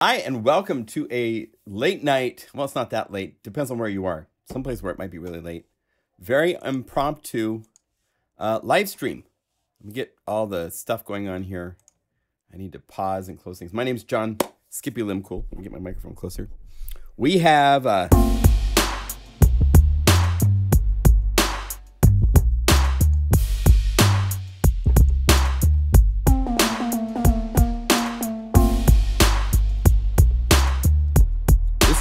Hi, and welcome to a late night. Well, it's not that late. Depends on where you are. Someplace where it might be really late. Very impromptu live stream. Let me get all the stuff going on here. I need to pause and close things. My name's John Skippy Limcool. Let me get my microphone closer. We have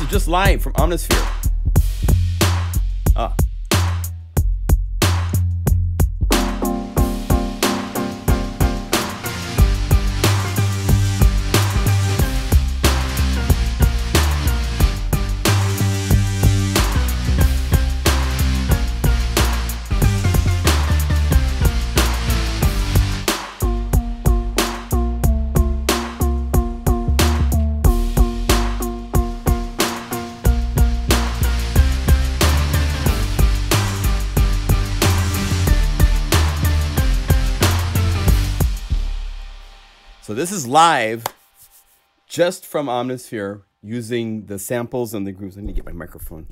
just live from Omnisphere. So this is live just from Omnisphere using the samples and the grooves. I need to get my microphone,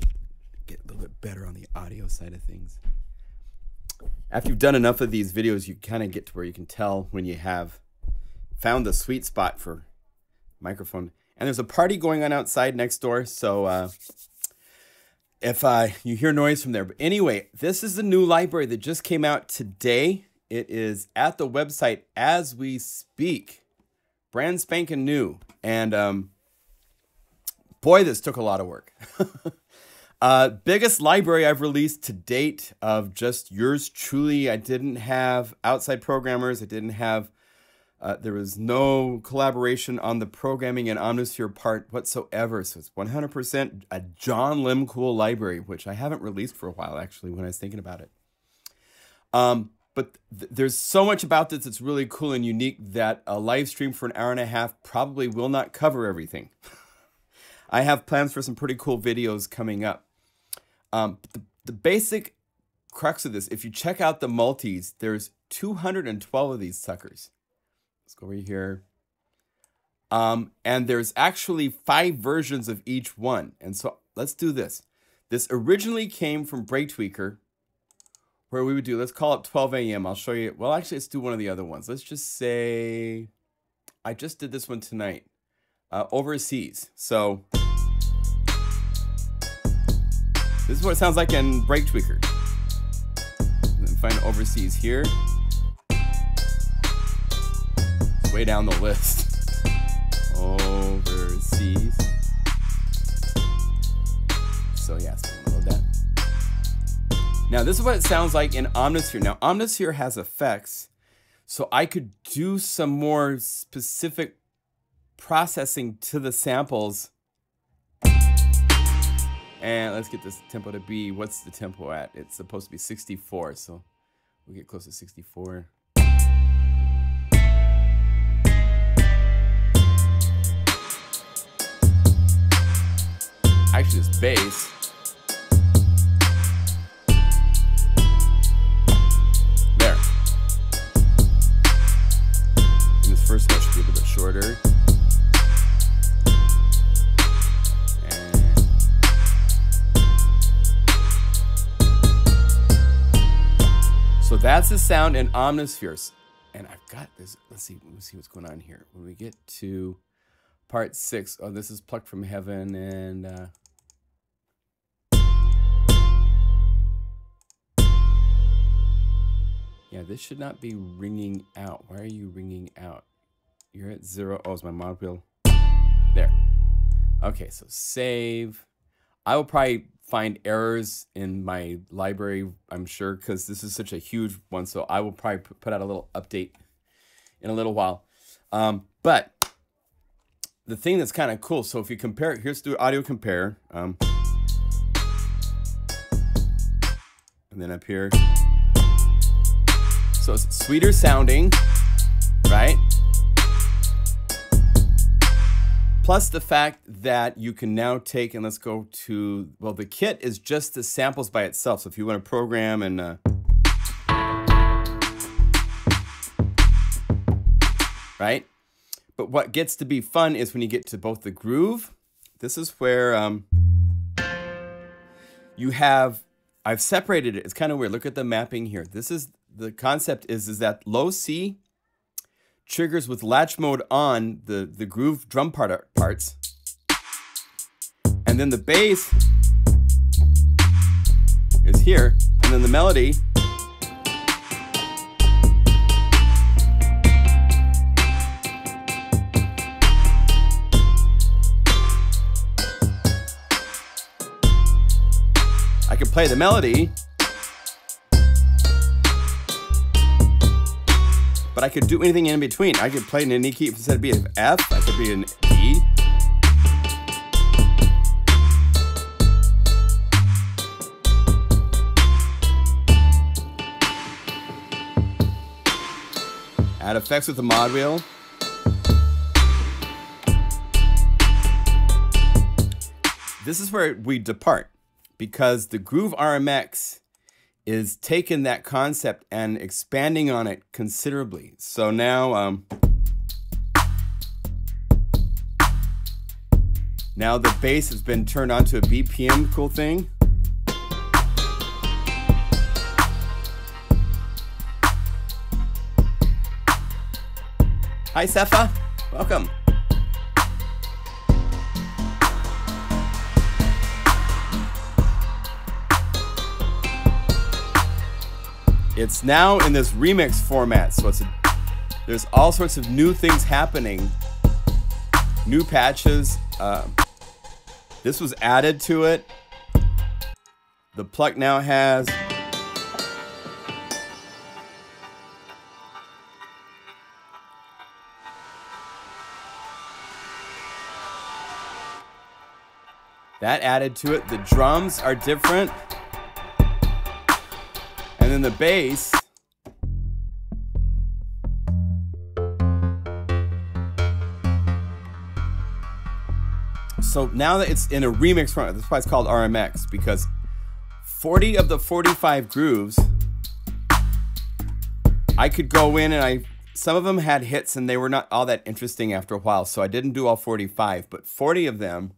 get a little bit better on the audio side of things. After you've done enough of these videos, you kind of get to where you can tell when you have found the sweet spot for microphone. And there's a party going on outside next door, so if you hear noise from there. But anyway, this is the new library that just came out today. It is at the website as we speak. Brand spanking new. And boy, this took a lot of work. Biggest library I've released to date of just yours truly. I didn't have outside programmers. I didn't have, there was no collaboration on the programming and Omnisphere part whatsoever. So it's 100% a John Limcool library, which I haven't released for a while, actually, when I was thinking about it. But there's so much about this that's really cool and unique that a live stream for an hour and a half probably will not cover everything. I have plans for some pretty cool videos coming up. The basic crux of this, if you check out the multis, there's 212 of these suckers. Let's go over here. And there's actually 5 versions of each one. And so let's do this. This originally came from Breaktweaker, where we would do, let's call it 12 a.m. I'll show you. Well, actually, let's do one of the other ones. Let's just say, I just did this one tonight, overseas. So this is what it sounds like in Breaktweaker. And then find overseas here. It's way down the list. Overseas. So yeah, so I'm gonna load that. Now, this is what it sounds like in Omnisphere. Now, Omnisphere has effects, so I could do some more specific processing to the samples. And let's get this tempo to be, what's the tempo at? It's supposed to be 64, so we'll get close to 64. Actually, this bass. First one should be a little bit shorter. And so that's the sound in Omnispheres. And I've got this. Let's see what's going on here. When we get to part 6, oh, this is Plucked from Heaven, and yeah, this should not be ringing out. Why are you ringing out? You're at 0. Oh, is my mod wheel? There. Okay, so save. I will probably find errors in my library, I'm sure, because this is such a huge one. So I will probably put out a little update in a little while. But the thing that's kind of cool, so if you compare it, here's the audio compare. And then up here. So it's sweeter sounding, right? Plus the fact that you can now take, and let's go to, well, the kit is just the samples by itself. So if you want to program and, right? But what gets to be fun is when you get to both the groove. This is where you have, I've separated it. It's kind of weird. Look at the mapping here. This is, the concept is that low C triggers with latch mode on the groove drum parts. And then the bass is here. And then the melody I could play the melody, but I could do anything in between. I could play in an E key instead of being an F, I could be an E. Add effects with the mod wheel. This is where we depart, because the Groove RMX is taking that concept and expanding on it considerably. So now, now the bass has been turned onto a BPM cool thing. Hi, Sefa. Welcome. It's now in this remix format, so there's all sorts of new things happening, new patches. This was added to it. The pluck now has that added to it. The drums are different. And then the bass. So now that it's in a remix format, that's why it's called RMX, because 40 of the 45 grooves, I could go in and some of them had hits and they were not all that interesting after a while, so I didn't do all 45, but 40 of them.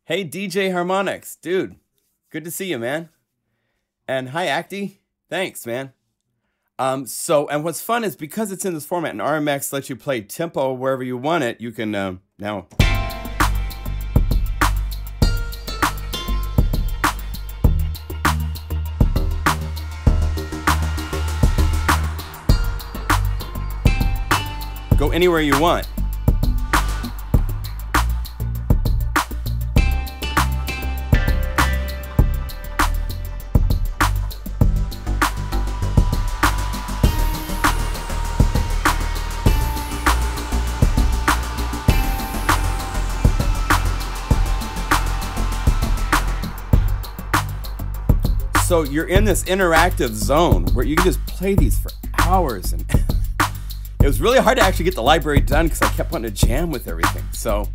Hey, DJ Harmonix, dude. Good to see you, man. And hi, Acty. Thanks, man. And what's fun is because it's in this format and RMX lets you play tempo wherever you want it, you can now. Go anywhere you want. So you're in this interactive zone where you can just play these for hours, and it was really hard to actually get the library done because I kept wanting to jam with everything. So,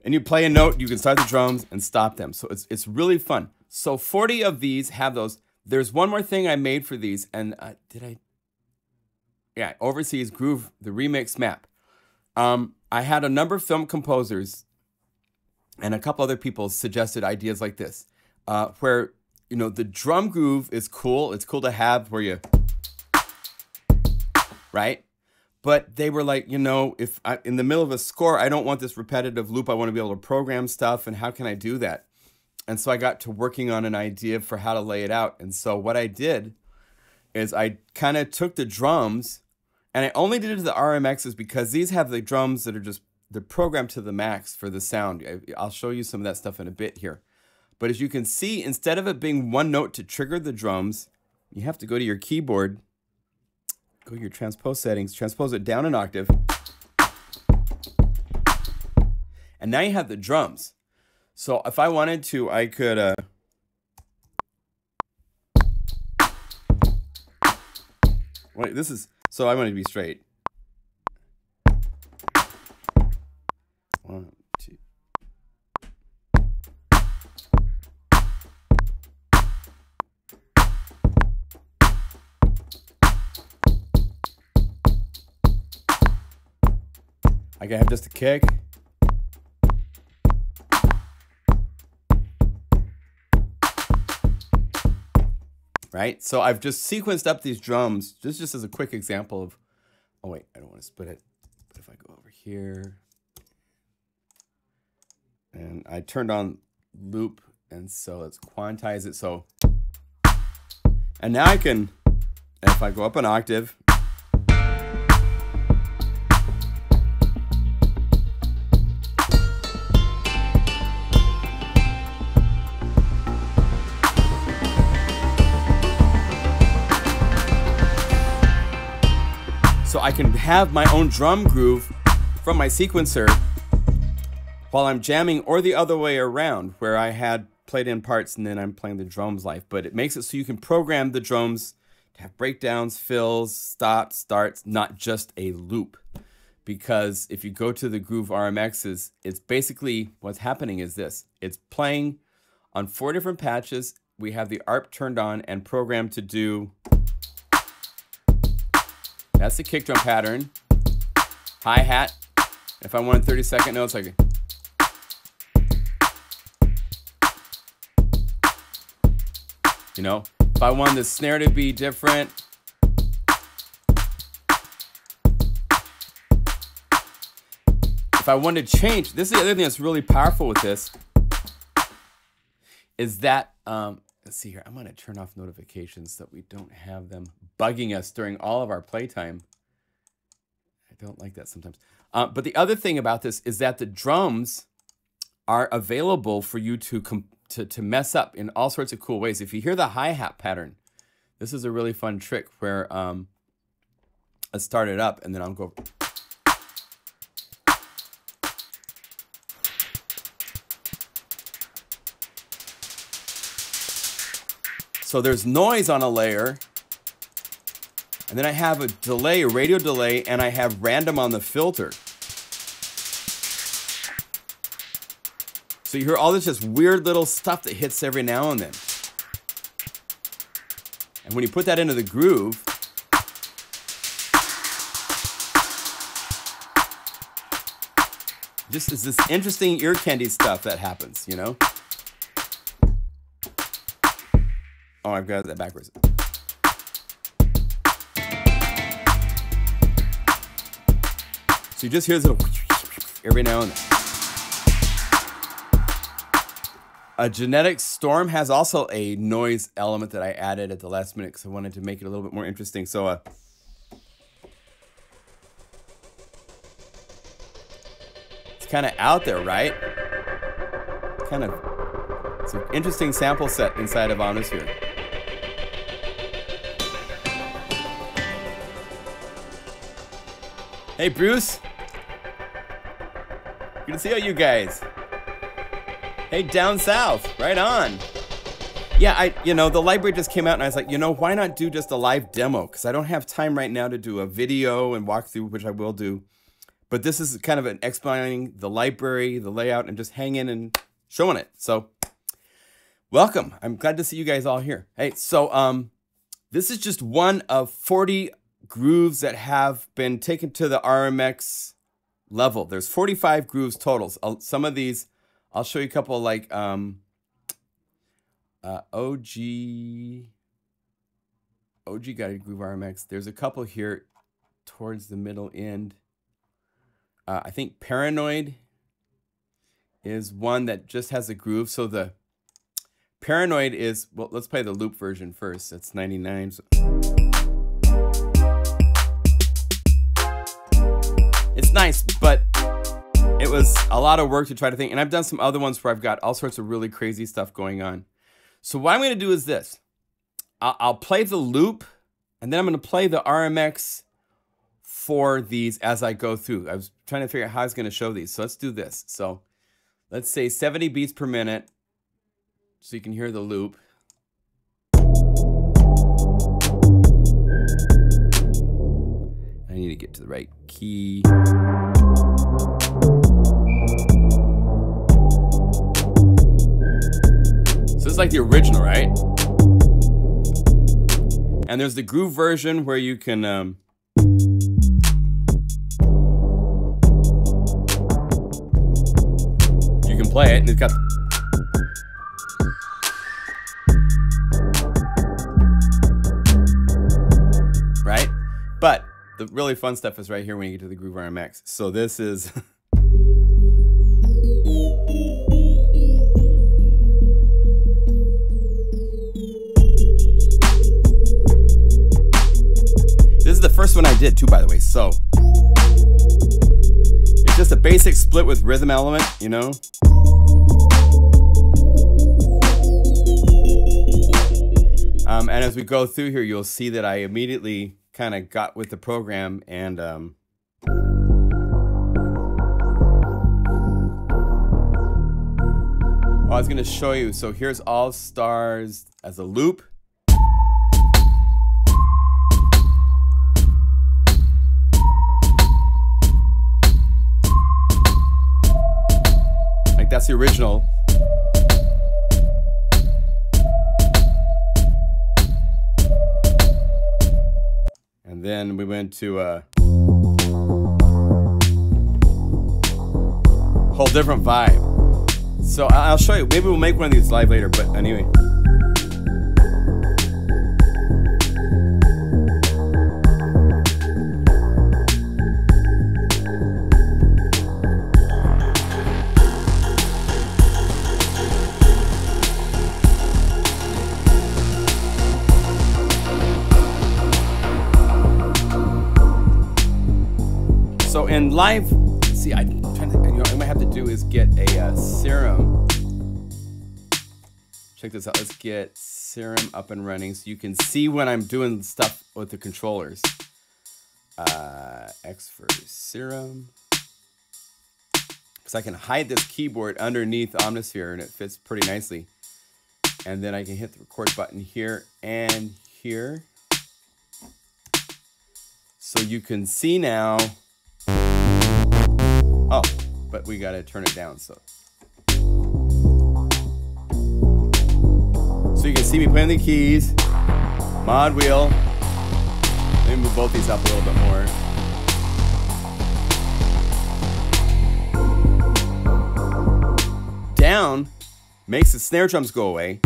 and you play a note, you can start the drums and stop them. So it's really fun. So 40 of these have those. There's one more thing I made for these, and yeah, Overseas Groove, the remix map. I had a number of film composers and a couple other people suggested ideas like this. Where, you know, the drum groove is cool. It's cool to have where you, right? But they were like, you know, if in the middle of a score, I don't want this repetitive loop. I want to be able to program stuff. And how can I do that? And so I got to working on an idea for how to lay it out. And so what I did is I kind of took the drums, and I only did it to the RMXs because these have the drums that are just, they're programmed to the max for the sound. I'll show you some of that stuff in a bit here. But as you can see, instead of it being one note to trigger the drums, you have to go to your keyboard, go to your transpose settings, transpose it down an octave. And now you have the drums. So if I wanted to, I could... Wait, this is... So I want to be straight. 1, 2. I can have just a kick. Right? So I've just sequenced up these drums just as a quick example of, oh wait, I don't want to split it. But if I go over here and I turned on loop, and so let's quantize it. So, and now I can, if I go up an octave, so I can have my own drum groove from my sequencer while I'm jamming, or the other way around, where I had played in parts and then I'm playing the drums live. But it makes it so you can program the drums to have breakdowns, fills, stops, starts, not just a loop. Because if you go to the Groove RMXs, it's basically what's happening is this. It's playing on 4 different patches. We have the ARP turned on and programmed to do, that's the kick drum pattern, hi-hat. If I wanted 30-second notes, I can, you know, if I wanted the snare to be different, if I wanted to change, this is the other thing that's really powerful with this, is that, let's see here, I'm gonna turn off notifications so that we don't have them bugging us during all of our playtime. I don't like that sometimes. But the other thing about this is that the drums are available for you to mess up in all sorts of cool ways. If you hear the hi-hat pattern, this is a really fun trick where let's start it up and then I'll go. So there's noise on a layer, and then I have a delay, a radio delay, and I have random on the filter. So you hear all this just weird little stuff that hits every now and then. And when you put that into the groove, just is this interesting ear candy stuff that happens, you know? Oh, I've got that backwards. So you just hear this little every now and then. A Genetic Storm has also a noise element that I added at the last minute because I wanted to make it a little bit more interesting. So it's kind of out there, right? It's an interesting sample set inside of Omnisphere. Hey, Bruce. Good to see all you guys. Hey, down south, right on. Yeah, you know, the library just came out and I was like, you know, why not do just a live demo? Because I don't have time right now to do a video and walk through, which I will do. But this is kind of an explaining the library, the layout, and just hanging and showing it. So, welcome. I'm glad to see you guys all here. Hey, so this is just one of 40 grooves that have been taken to the RMX level. There's 45 grooves total. Some of these, I'll show you a couple like OG Guided Groove RMX. There's a couple here towards the middle end. I think Paranoid is one that just has a groove. So the Paranoid is, well, let's play the loop version first. That's 99. So it's nice, but it was a lot of work to try to think. And I've done some other ones where I've got all sorts of really crazy stuff going on. So what I'm going to do is this. I'll play the loop, and then I'm going to play the RMX for these as I go through. I was trying to figure out how I was going to show these. So let's do this. So let's say 70 beats per minute so you can hear the loop. I need to get to the right key. So it's like the original, right? And there's the groove version where you can play it, and it's got right? But the really fun stuff is right here when you get to the Groove RMX. So this is this is the first one I did too, by the way. So it's just a basic split with rhythm element, you know. And as we go through here, you'll see that I immediately kind of got with the program and I was going to show you. So here's All Stars as a loop. Like that's the original. And then we went to a whole different vibe. So I'll show you. Maybe we'll make one of these live later, but anyway. So in live, see, I'm trying to, you know, what I might have to do is get a serum. Check this out. Let's get serum up and running so you can see when I'm doing stuff with the controllers. X for serum. Because I can hide this keyboard underneath Omnisphere and it fits pretty nicely. And then I can hit the record button here and here. So you can see now. Oh, but we gotta turn it down, so you can see me playing the keys, mod wheel. Let me move both these up a little bit more. Down makes the snare drums go away.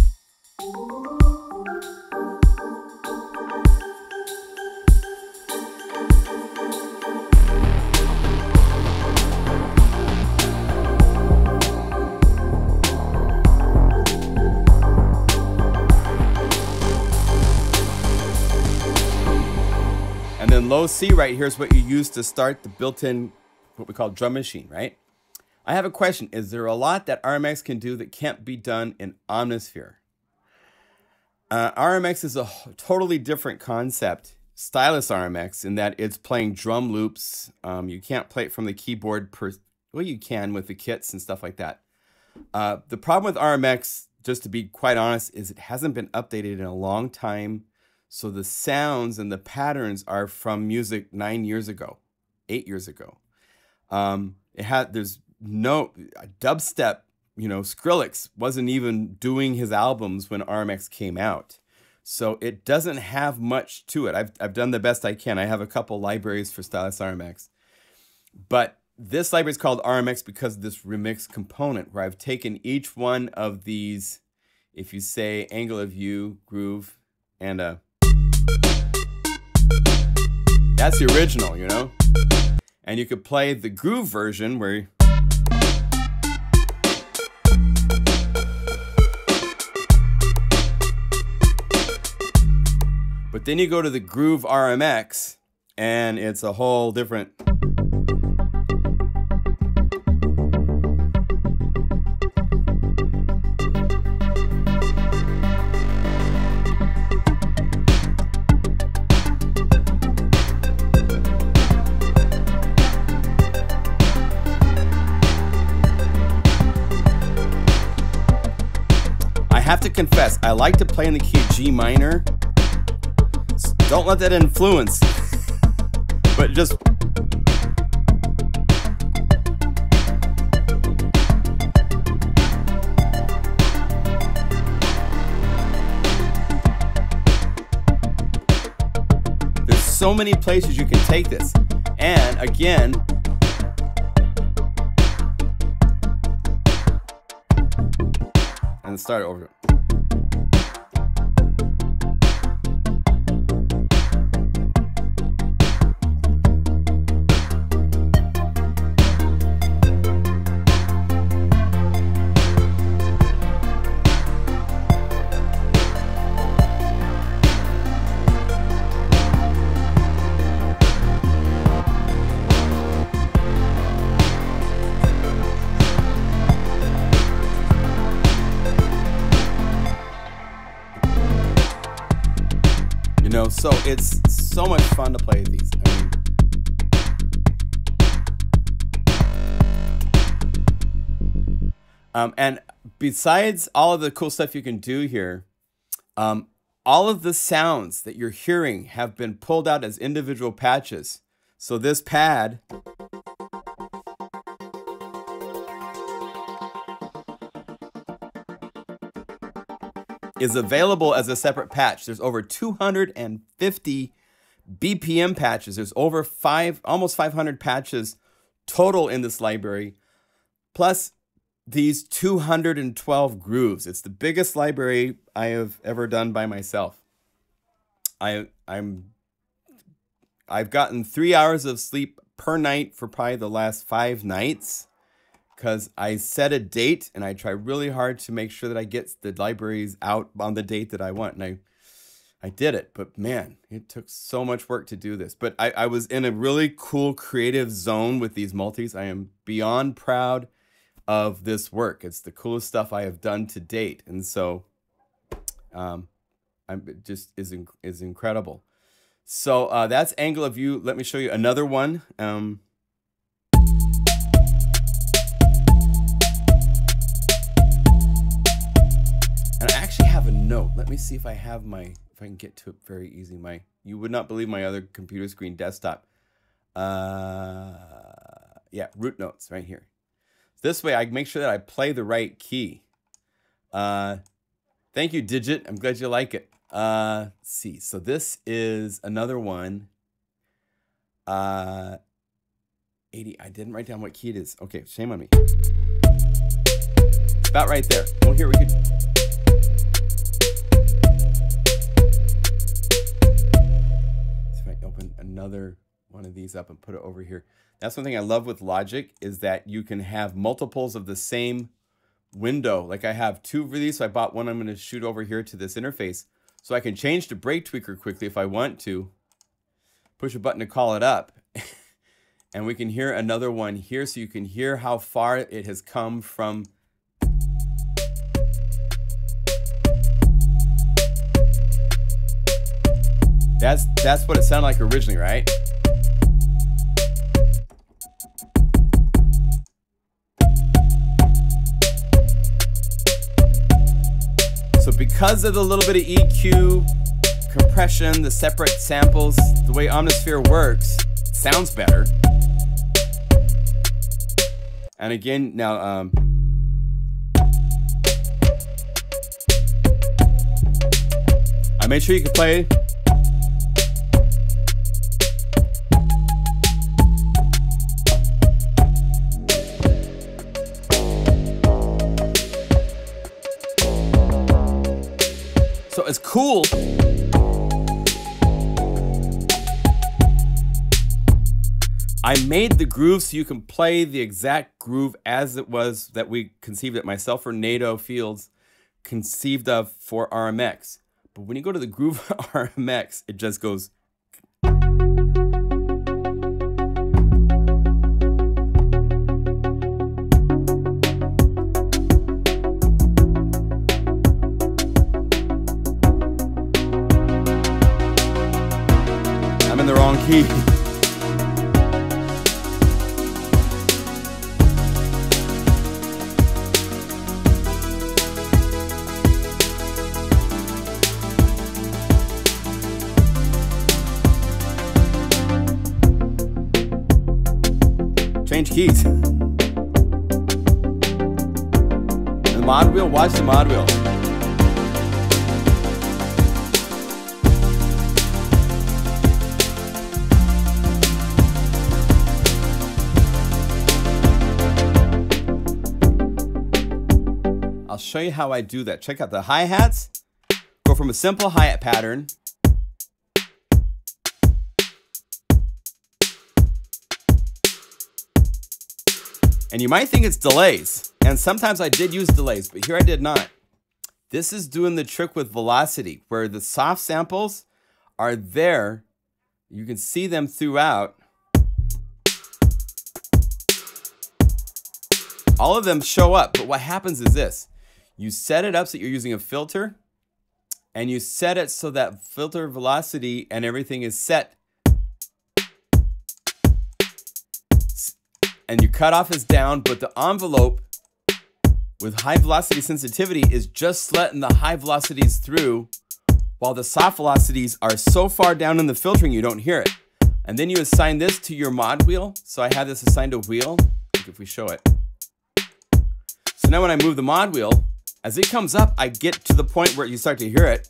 And then low C right here is what you use to start the built-in, what we call drum machine, right? I have a question. Is there a lot that RMX can do that can't be done in Omnisphere? RMX is a totally different concept, stylus RMX, in that it's playing drum loops. You can't play it from the keyboard well, you can with the kits and stuff like that. The problem with RMX, just to be quite honest, is it hasn't been updated in a long time. So the sounds and the patterns are from music 9 years ago, 8 years ago. There's no dubstep, you know, Skrillex wasn't even doing his albums when RMX came out. So it doesn't have much to it. I've done the best I can. I have a couple libraries for stylus RMX. But this library is called RMX because of this remix component where I've taken each one of these, if you say angle of view, groove, and a that's the original, you know? And you could play the groove version where but then you go to the Groove RMX and it's a whole different I have to confess, I like to play in the key of G minor. Don't let that influence. But just there's so many places you can take this. And again, and start it over. You know, so it's so much fun to play these. And besides all of the cool stuff you can do here, all of the sounds that you're hearing have been pulled out as individual patches. So this pad is available as a separate patch. There's over 250 BPM patches. There's over almost 500 patches total in this library, plus these 212 grooves. It's the biggest library I have ever done by myself. I've gotten 3 hours of sleep per night for probably the last 5 nights, because I set a date and I try really hard to make sure that I get the libraries out on the date that I want. And I did it, but man, it took so much work to do this. But I was in a really cool creative zone with these multis. I am beyond proud of this work. It's the coolest stuff I have done to date. And so it just is incredible. So that's angle of view. Let me show you another one. And I actually have a note. Let me see if I have if I can get to it very easy. You would not believe my other computer screen desktop. Yeah, root notes right here. This way I make sure that I play the right key. Thank you, Digit. I'm glad you like it. Let's see. So this is another one. 80. I didn't write down what key it is. Okay, shame on me. It's about right there. Well, here we could. So if I open another one of these up and put it over here. That's one thing I love with Logic, is that you can have multiples of the same window. Like I have 2 of these, so I bought one I'm going to shoot over here to this interface. So I can change to Break Tweaker quickly if I want to. Push a button to call it up. And we can hear another one here, so you can hear how far it has come from. That's what it sounded like originally, right? So because of the little bit of EQ, compression, the separate samples, the way Omnisphere works, it sounds better. And again, now, I made sure you could play. So it's cool. I made the groove so you can play the exact groove as it was that we conceived it, myself or NATO Fields conceived of for RMX. But when you go to the groove RMX, it just goes. I'm in the wrong key. Change keys. And the mod wheel, watch the mod wheel. I'll show you how I do that. Check out the hi-hats. Go from a simple hi-hat pattern. And you might think it's delays. And sometimes I did use delays, but here I did not. This is doing the trick with velocity, where the soft samples are there. You can see them throughout. All of them show up, but what happens is this. You set it up so you're using a filter, and you set it so that filter velocity and everything is set. And your cutoff is down, but the envelope with high velocity sensitivity is just letting the high velocities through, while the soft velocities are so far down in the filtering you don't hear it. And then you assign this to your mod wheel. So I have this assigned to wheel, if we show it. So now when I move the mod wheel, as it comes up, I get to the point where you start to hear it,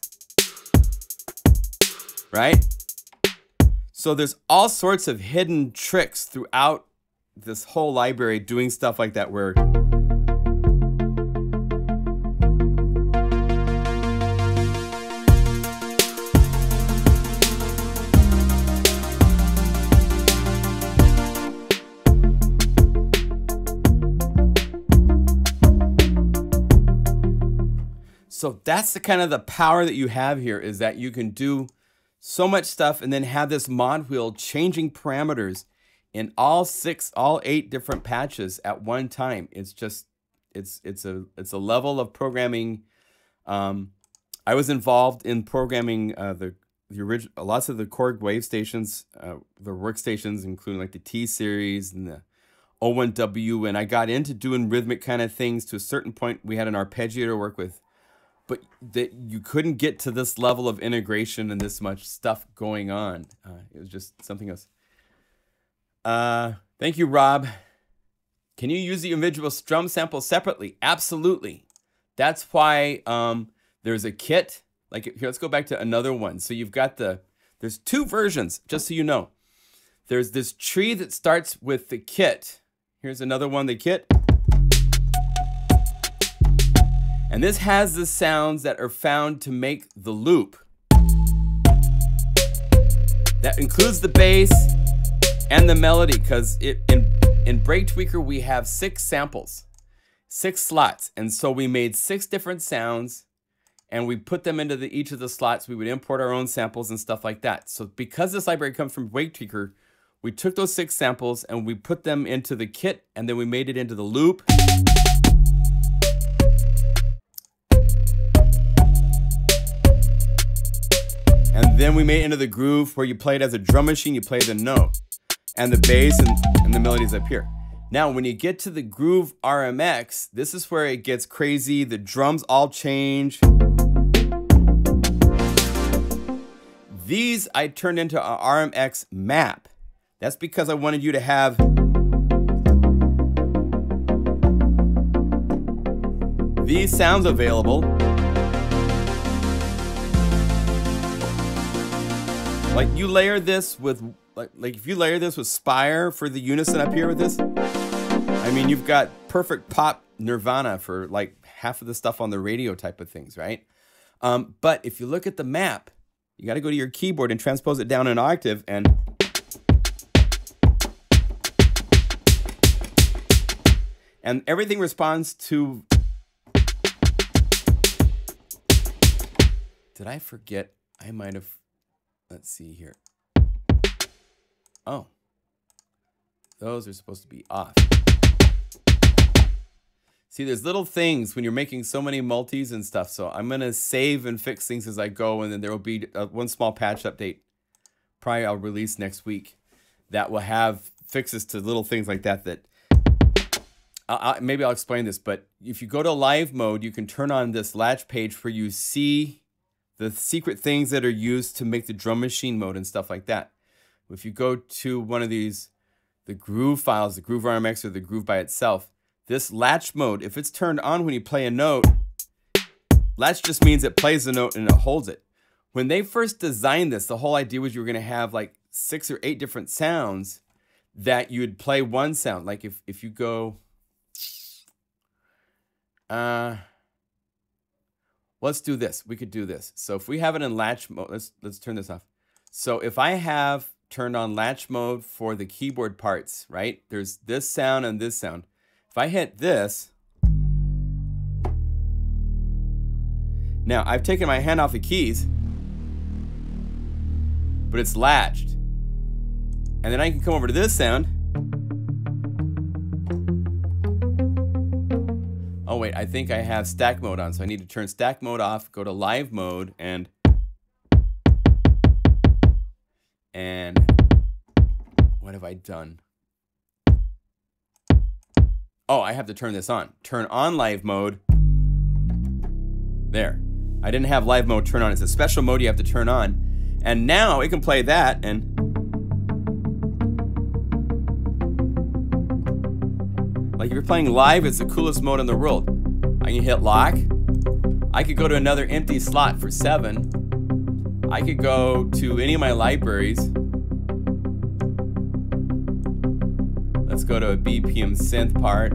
right? So there's all sorts of hidden tricks throughout this whole library doing stuff like that where so that's the kind of the power that you have here, is that you can do so much stuff and then have this mod wheel changing parameters in all 8 different patches at one time. It's just, it's a level of programming. I was involved in programming the original, lots of the Korg wave stations, the workstations, including like the T series and the O1W, and I got into doing rhythmic kind of things to a certain point. We had an arpeggiator to work with, but that you couldn't get to this level of integration and this much stuff going on. It was just something else. Thank you, Rob. Can you use the individual drum samples separately? Absolutely. That's why there's a kit. Like here, let's go back to another one. So you've got there's 2 versions, just so you know. There's this tree that starts with the kit. Here's another one, the kit. And this has the sounds that are found to make the loop. That includes the bass and the melody, because in Break Tweaker we have 6 samples, 6 slots, and so we made 6 different sounds, and we put them into each of the slots. We would import our own samples and stuff like that. So because this library comes from Break Tweaker, we took those 6 samples and we put them into the kit, and then we made it into the loop. And then we made it into the groove where you play it as a drum machine, you play the note. And the bass and the melodies up here. Now, when you get to the Groove RMX, this is where it gets crazy. The drums all change. These I turned into an RMX map. That's because I wanted you to have these sounds available. Like you layer this with like if you layer this with Spire for the unison up here with this, I mean, you've got perfect pop nirvana for like half of the stuff on the radio type of things, right? But if you look at the map, you got to go to your keyboard and transpose it down an octave, and everything responds to. Did I forget? I might have. Let's see here. Oh, those are supposed to be off. See, there's little things when you're making so many multis and stuff. So I'm going to save and fix things as I go. And then there will be one small patch update. Probably I'll release next week that will have fixes to little things like that. Maybe I'll explain this. But if you go to live mode, you can turn on this latch page where you see the secret things that are used to make the drum machine mode and stuff like that. If you go to one of these, the groove files, the Groove RMX or the groove by itself, this latch mode, if it's turned on when you play a note, latch just means it plays the note and it holds it. When they first designed this, the whole idea was you were going to have like 6 or 8 different sounds that you would play one sound. Like if you go, let's do this. We could do this. So if we have it in latch mode, let's turn this off. So if I have turned on latch mode for the keyboard parts, right? There's this sound and this sound. If I hit this, now I've taken my hand off the keys, but it's latched. And then I can come over to this sound. Oh wait, I think I have stack mode on, so I need to turn stack mode off, go to live mode, and what have I done? Oh, I have to turn this on. Turn on live mode. There. I didn't have live mode turn on. It's a special mode you have to turn on. And now it can play that, and like if you're playing live, it's the coolest mode in the world. I can hit lock. I could go to another empty slot for 7. I could go to any of my libraries. Let's go to a BPM synth part.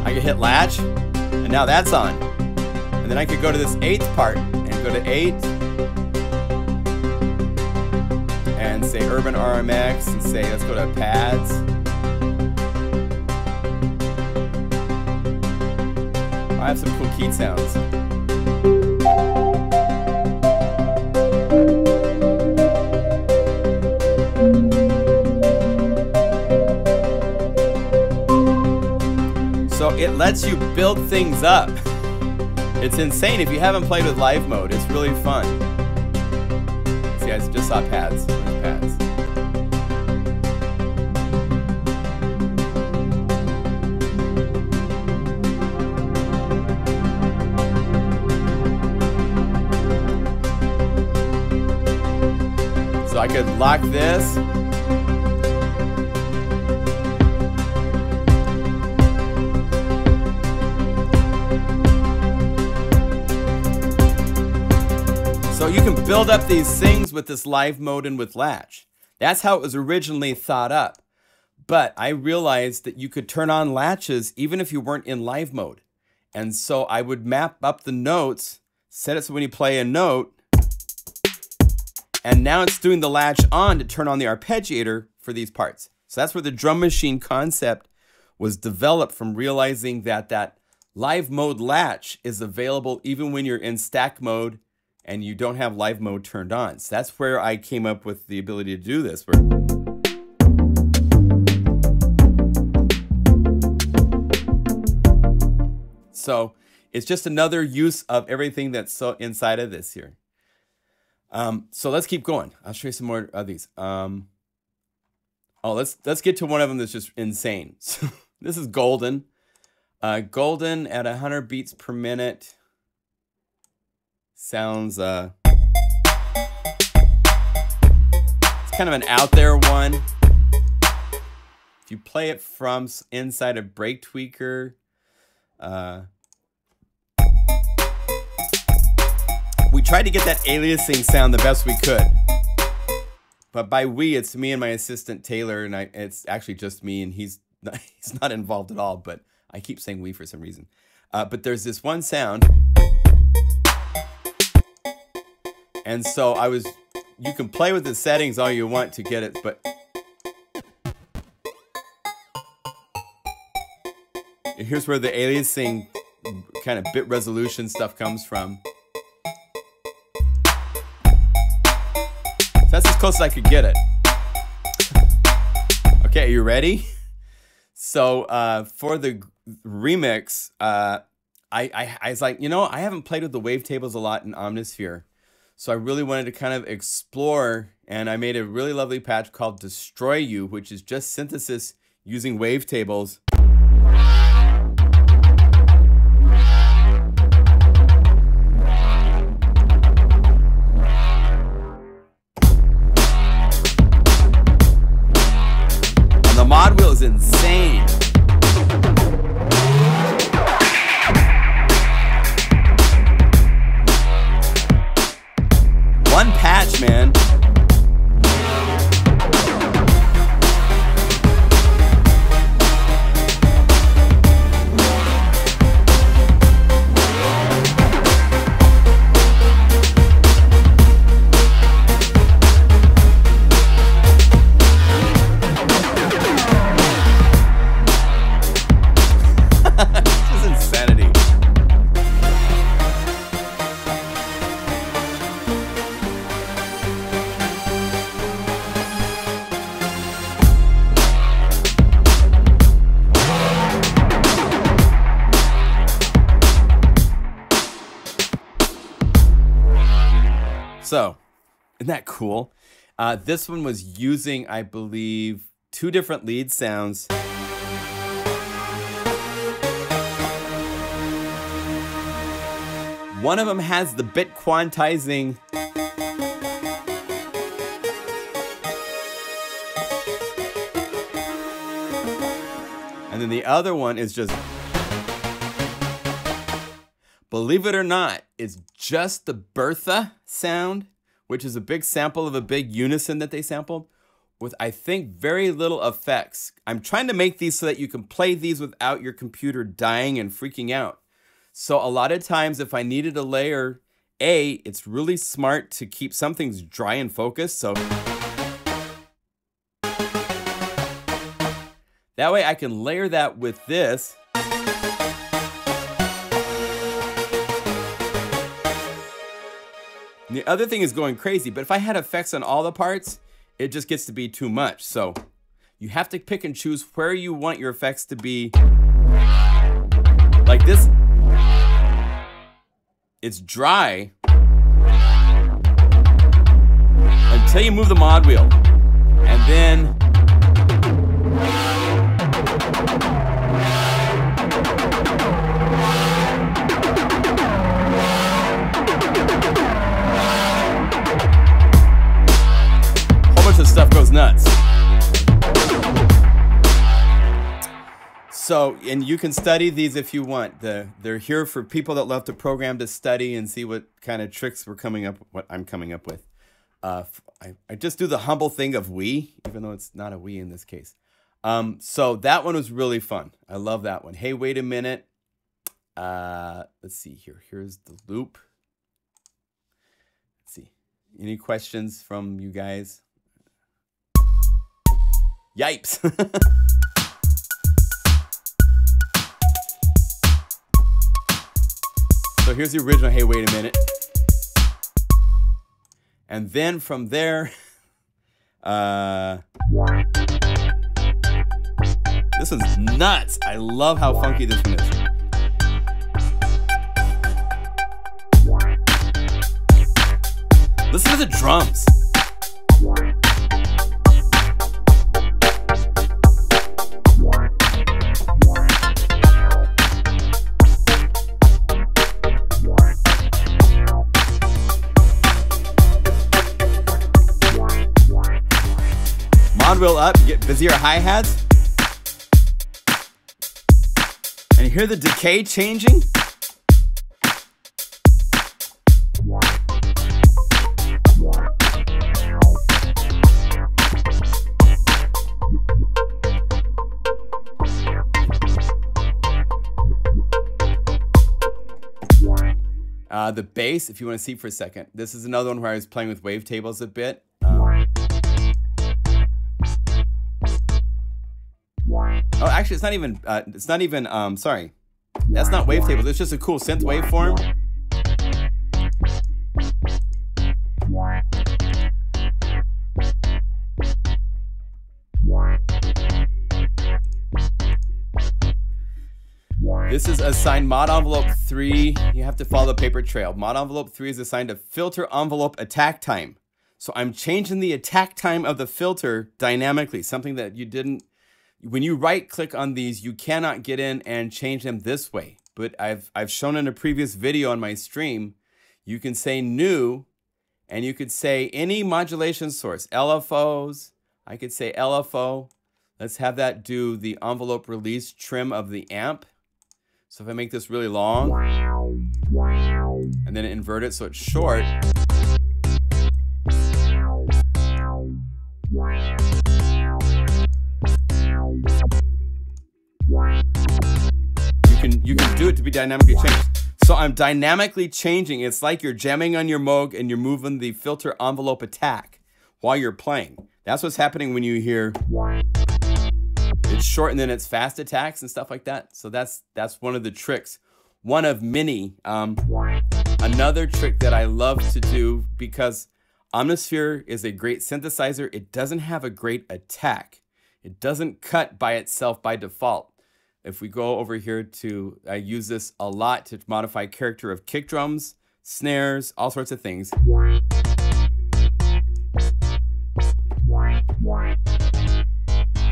I could hit latch, and now that's on. And then I could go to this 8th part and go to 8 and say Urban RMX and say let's go to pads. I have some cool key sounds. So it lets you build things up. It's insane. If you haven't played with live mode, it's really fun. See, I just saw pads. There's pads. So I could lock this. So you can build up these things with this live mode and with latch. That's how it was originally thought up. But I realized that you could turn on latches even if you weren't in live mode. And so I would map up the notes, set it so when you play a note, and now it's doing the latch on to turn on the arpeggiator for these parts. So that's where the drum machine concept was developed, from realizing that that live mode latch is available even when you're in stack mode and you don't have live mode turned on. So that's where I came up with the ability to do this. So it's just another use of everything that's so inside of this here. So let's keep going. I'll show you some more of these. Oh, let's get to one of them that's just insane. So this is Golden. Golden at 100 beats per minute. Sounds, it's kind of an out there one. If you play it from inside a break tweaker, we tried to get that aliasing sound the best we could. But by we, it's me and my assistant Taylor, and it's actually just me, and he's not involved at all, but I keep saying we for some reason. But there's this one sound. And so you can play with the settings all you want to get it, but here's where the aliasing kind of bit resolution stuff comes from. So that's as close as I could get it. Okay, are you ready? So for the remix, I was like, you know, I haven't played with the wavetables a lot in Omnisphere. So I really wanted to kind of explore, and I made a really lovely patch called Destroy You, which is just synthesis using wavetables. And the mod wheel is insane. One patch So, isn't that cool? This one was using, I believe, 2 different lead sounds. One of them has the bit quantizing. And then the other one is just, believe it or not, it's just the Bertha sound, which is a big sample of a big unison that they sampled, with, I think, very little effects. I'm trying to make these so that you can play these without your computer dying and freaking out. So a lot of times if I needed a layer, it's really smart to keep some things dry and focused. So that way I can layer that with this. And the other thing is going crazy, but if I had effects on all the parts, it just gets to be too much. So you have to pick and choose where you want your effects to be. Like this, it's dry until you move the mod wheel. And then stuff goes nuts. So, and you can study these if you want. They're here for people that love to program to study and see what kind of tricks what I'm coming up with. I just do the humble thing of we, even though it's not a we in this case. So that one was really fun. I love that one. Hey, wait a minute. Let's see here. Here's the loop. Let's see. Any questions from you guys? Yipes. So here's the original, hey, wait a minute. And then from there, this one's nuts. I love how funky this one is. Listen to the drums. Mod wheel up, you get busier hi-hats. And you hear the decay changing? The bass, if you want to see for a second. This is another one where I was playing with wavetables a bit. Oh, actually, it's not even, sorry. That's not wavetables, it's just a cool synth waveform. This is assigned mod envelope 3. You have to follow the paper trail. Mod envelope 3 is assigned to filter envelope attack time. So I'm changing the attack time of the filter dynamically, something that you didn't. When you right click on these, you cannot get in and change them this way. But I've shown in a previous video on my stream, you can say new, and you could say any modulation source, LFOs. I could say LFO. Let's have that do the envelope release trim of the amp. So if I make this really long, and then invert it so it's short, you can do it to be dynamically changed. So I'm dynamically changing. It's like you're jamming on your Moog and you're moving the filter envelope attack while you're playing. That's what's happening when you hear it's short and then it's fast attacks and stuff like that. So that's one of the tricks. One of many. Another trick that I love to do, because Omnisphere is a great synthesizer, it doesn't have a great attack. It doesn't cut by itself by default. If we go over here to, I use this a lot to modify character of kick drums, snares, all sorts of things.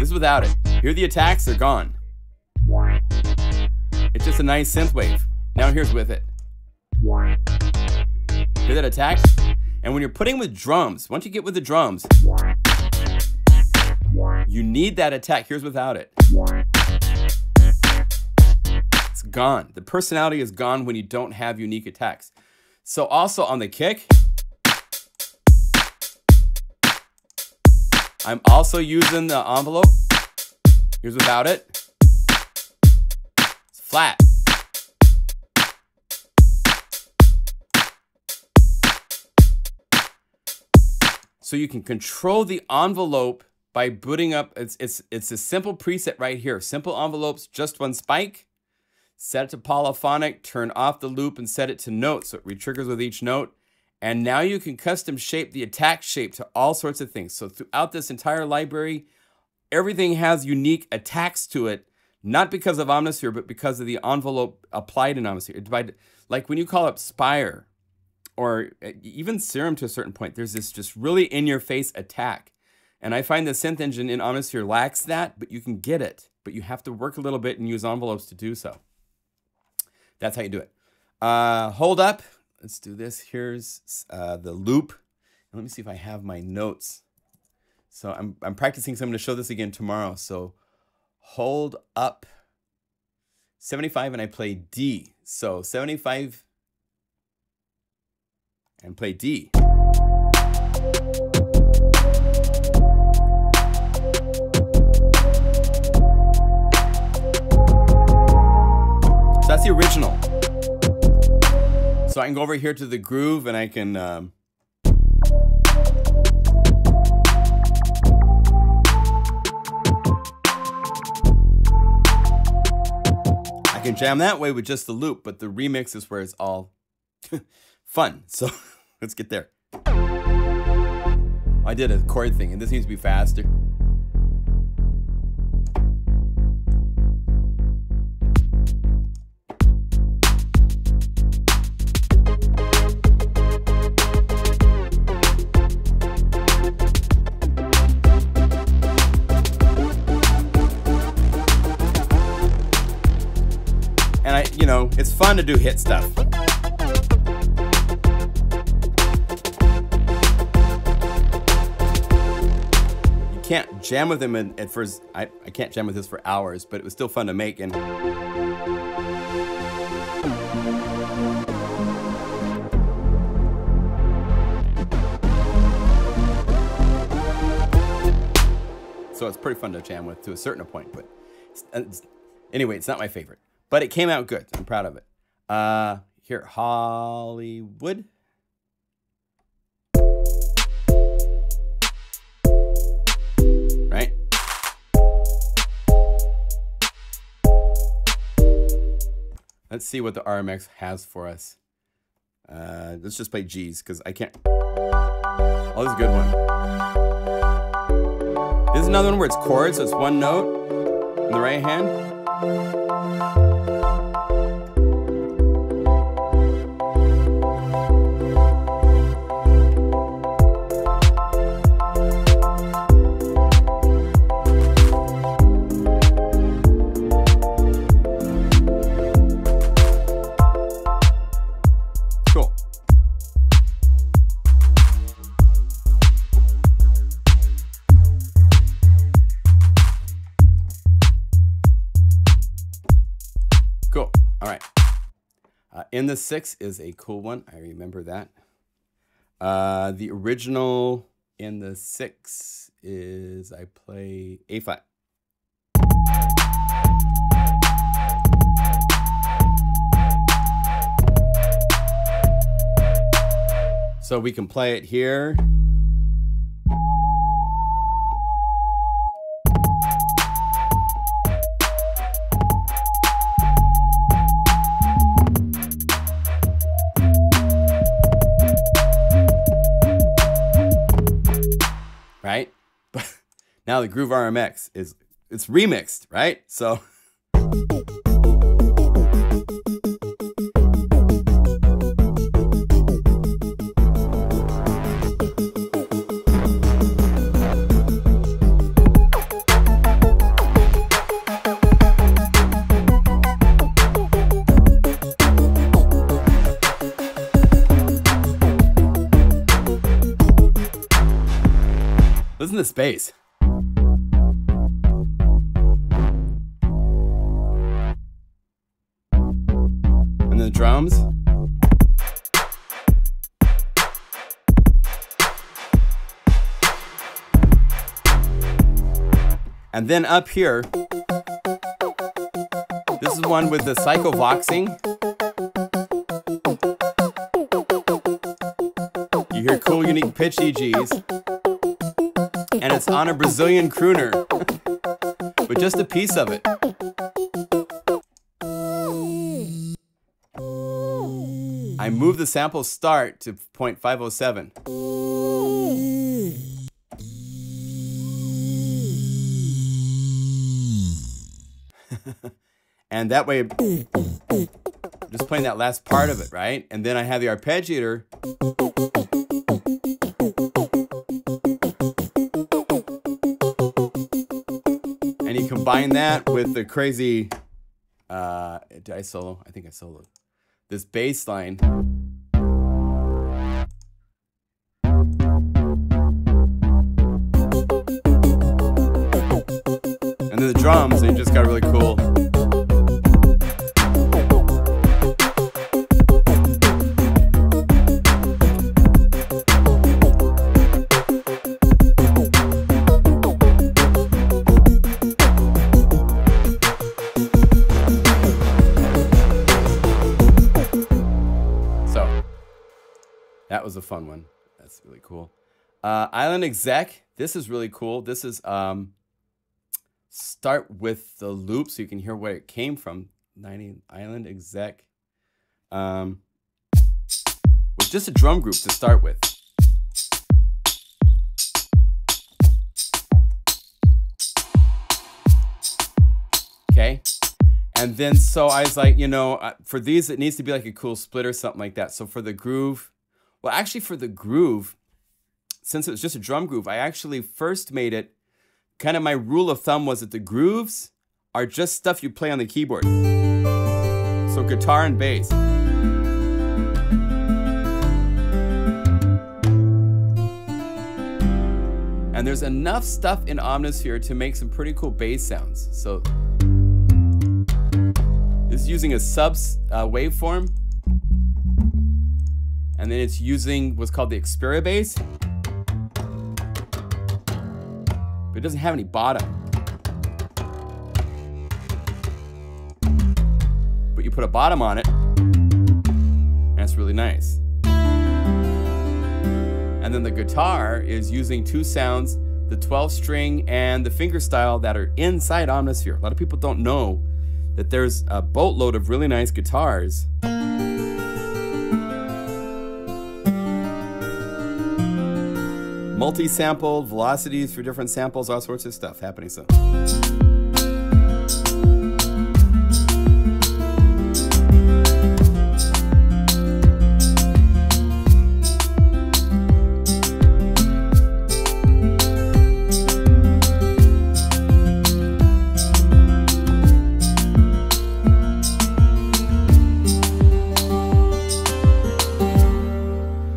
This is without it. Here the attacks are gone. It's just a nice synth wave. Now here's with it. Hear that attack? And when you're putting with drums, once you get with the drums, you need that attack. Here's without it. It's gone. The personality is gone when you don't have unique attacks. So also on the kick, I'm also using the envelope. Here's without it. It's flat. So you can control the envelope by booting up. It's a simple preset right here. Simple envelopes, just one spike. Set it to polyphonic, turn off the loop and set it to note so it re-triggers with each note. And now you can custom shape the attack shape to all sorts of things. So throughout this entire library, everything has unique attacks to it, not because of Omnisphere, but because of the envelope applied in Omnisphere. Like when you call up Spire, or even Serum to a certain point, there's this just really in-your-face attack. And I find the synth engine in Omnisphere lacks that, but you can get it. But you have to work a little bit and use envelopes to do so. That's how you do it. Hold up. Let's do this. Here's the loop. And let me see if I have my notes. So I'm practicing, so I'm going to show this again tomorrow. So hold up 75 and I play D. So 75 and play D. So that's the original. So I can go over here to the groove and I can jam that way with just the loop, but the remix is where it's all fun. So let's get there. I did a chord thing and this needs to be faster. And you know, it's fun to do hit stuff. You can't jam with them at first. I can't jam with this for hours, but it was still fun to make. And so it's pretty fun to jam with to a certain point. But anyway, it's not my favorite. But it came out good. I'm proud of it. Here, Hollywood. Right? Let's see what the RMX has for us. Let's just play G's because I can't. Oh, this is a good one. This is another one where it's chords, so it's one note in the right hand. Cool. All right. In the 6 is a cool one. I remember that. The original in the 6 is I play A flat. So we can play it here. Right? But now the Groove RMX it's remixed, right? So Listen to this bass. And the drums. And then up here, this is one with the psycho-voxing. You hear cool, unique pitch EGs. And it's on a Brazilian crooner, with just a piece of it. I move the sample start to 0.507. And that way, just playing that last part of it, right? And then I have the arpeggiator. And you combine that with the crazy, did I solo? I think I soloed. This bass line. And then the drums, and you just got really cool. That was a fun one. That's really cool. Island Exec. This is really cool. This is start with the loop so you can hear where it came from. 90 Island Exec. With just a drum group to start with. Okay. And then so I was like, you know, for these it needs to be like a cool split or something like that. So for the groove. Well, actually, for the groove, since it was just a drum groove, I actually first made it, kind of my rule of thumb was that the grooves are just stuff you play on the keyboard. So guitar and bass. And there's enough stuff in Omnisphere to make some pretty cool bass sounds. So this is using a subs waveform. And then it's using what's called the Xperia bass. But it doesn't have any bottom. But you put a bottom on it, and it's really nice. And then the guitar is using two sounds, the 12-string and the fingerstyle that are inside Omnisphere. A lot of people don't know that there's a boatload of really nice guitars. Multi-sample, velocities for different samples, all sorts of stuff happening. So.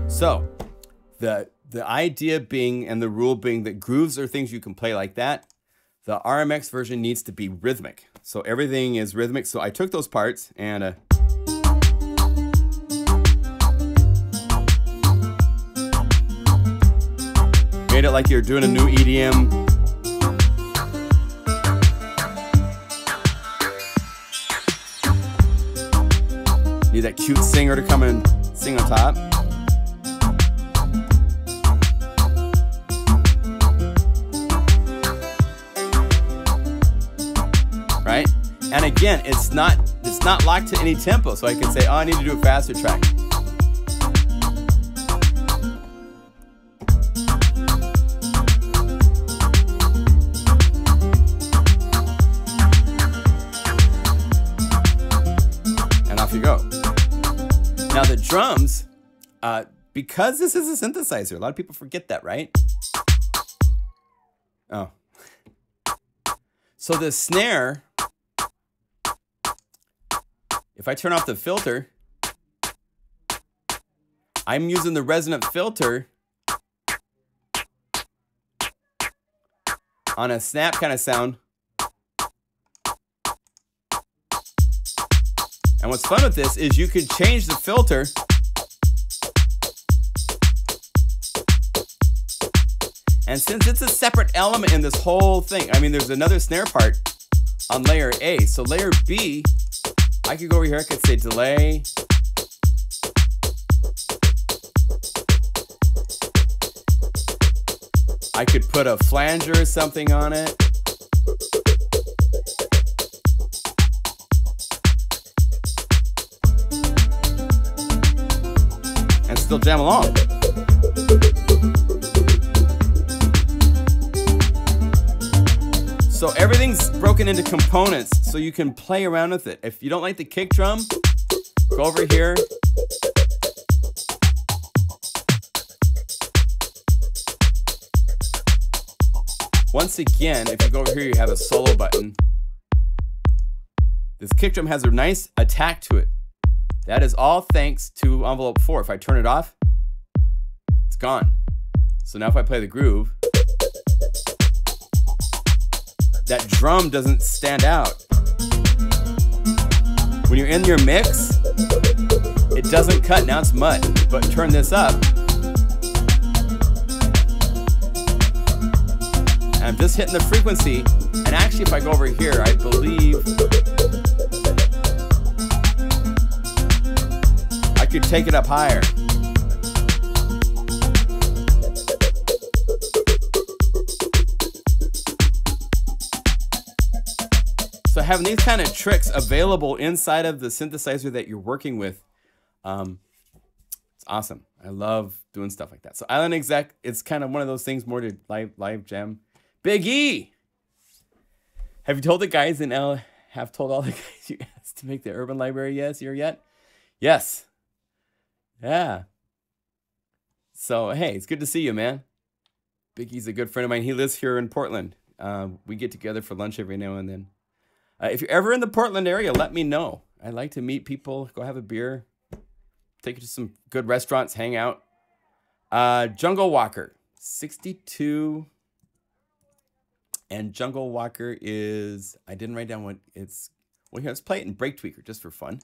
So, the idea being and the rule being that grooves are things you can play like that. The RMX version needs to be rhythmic. So everything is rhythmic. So I took those parts and made it like you're doing a new EDM. Need that cute singer to come and sing on top. Right? And again, it's not locked to any tempo, so I can say, oh, I need to do a faster track. And off you go. Now the drums, because this is a synthesizer, a lot of people forget that, right? Oh. So the snare, if I turn off the filter, I'm using the resonant filter on a snap kind of sound. And what's fun with this is you could change the filter. And since it's a separate element in this whole thing, I mean, there's another snare part on layer A. So layer B, I could go over here, I could say delay. I could put a flanger or something on it. And still jam along. So everything's broken into components so you can play around with it. If you don't like the kick drum, go over here. Once again, if you go over here, you have a solo button. This kick drum has a nice attack to it. That is all thanks to envelope 4. If I turn it off, it's gone. So now if I play the groove, that drum doesn't stand out. When you're in your mix, it doesn't cut, now it's mud. But turn this up, I'm just hitting the frequency, and actually if I go over here, I believe I could take it up higher. So having these kind of tricks available inside of the synthesizer that you're working with, it's awesome. I love doing stuff like that. So Island Exec, it's kind of one of those things more to live jam. Big E! Have you told the guys in L, have told all the guys you asked to make the urban library here yet? Yes. Yeah. So, hey, it's good to see you, man. Big E's a good friend of mine. He lives here in Portland. We get together for lunch every now and then. If you're ever in the Portland area, let me know. I'd like to meet people, go have a beer, take you to some good restaurants, hang out. Jungle Walker, 62... And Jungle Walker is, I didn't write down what it's, well, here, let's play it in Break Tweaker just for fun.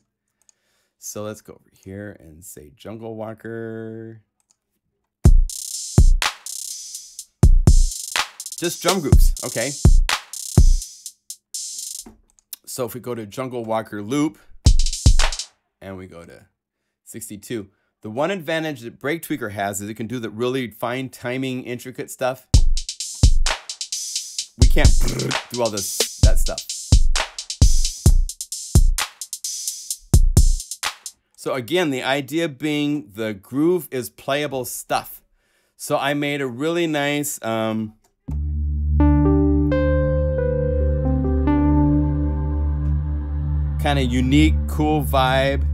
So let's go over here and say Jungle Walker. Just drum grooves, okay. So if we go to Jungle Walker loop and we go to 62, the one advantage that Break Tweaker has is it can do the really fine timing, intricate stuff. We can't do all that stuff. So again, the idea being the groove is playable stuff. So I made a really nice kind of unique, cool vibe.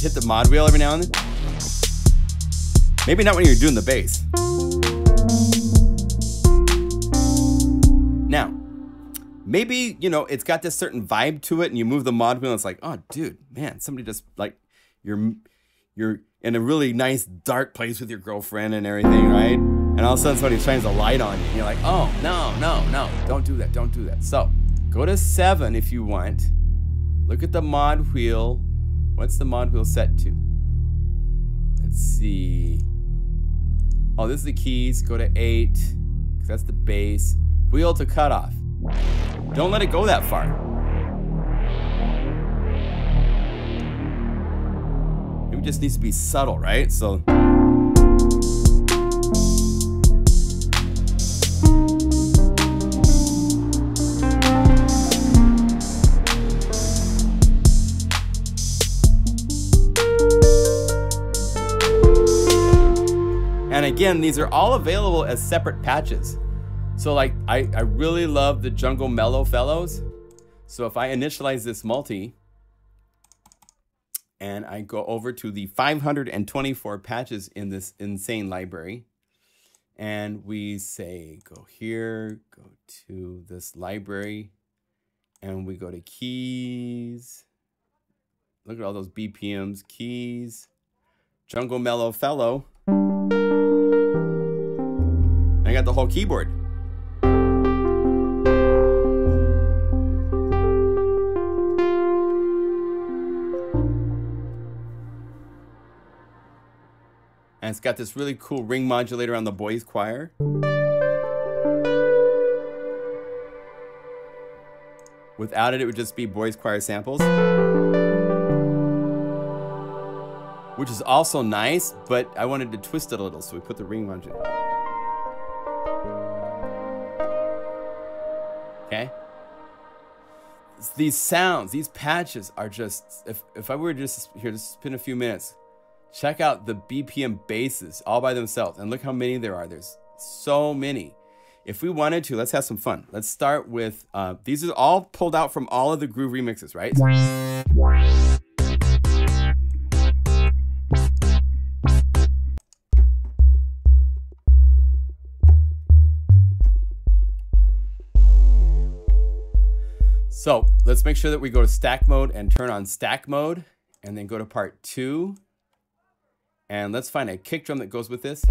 Hit the mod wheel every now and then. Maybe not when you're doing the bass. Now, maybe, you know, it's got this certain vibe to it and you move the mod wheel and it's like, oh, dude, man, somebody just like, you're in a really nice dark place with your girlfriend and everything, right? And all of a sudden somebody shines a light on you and you're like, oh, no, don't do that, don't do that. So, go to 7 if you want. Look at the mod wheel. What's the mod wheel set to? Let's see. Oh, this is the keys. Go to 8, because that's the bass. Wheel to cutoff. Don't let it go that far. It just needs to be subtle, right? So. And again, these are all available as separate patches. So like, I really love the Jungle Mellow Fellows. So if I initialize this multi, and I go over to the 524 patches in this insane library, and we say, go here, go to this library, and we go to keys. Look at all those BPMs, keys, Jungle Mellow Fellow. I got the whole keyboard. And it's got this really cool ring modulator on the boys choir. Without it, it would just be boys choir samples. Which is also nice, but I wanted to twist it a little, so we put the ring modulator. Okay? These sounds, these patches are just, if I were just here to spend a few minutes, check out the BPM basses all by themselves, and look how many there are. There's so many. If we wanted to, let's have some fun. Let's start with, these are all pulled out from all of the Groove remixes, right? So let's make sure that we go to stack mode and turn on stack mode, and then go to part 2. And let's find a kick drum that goes with this.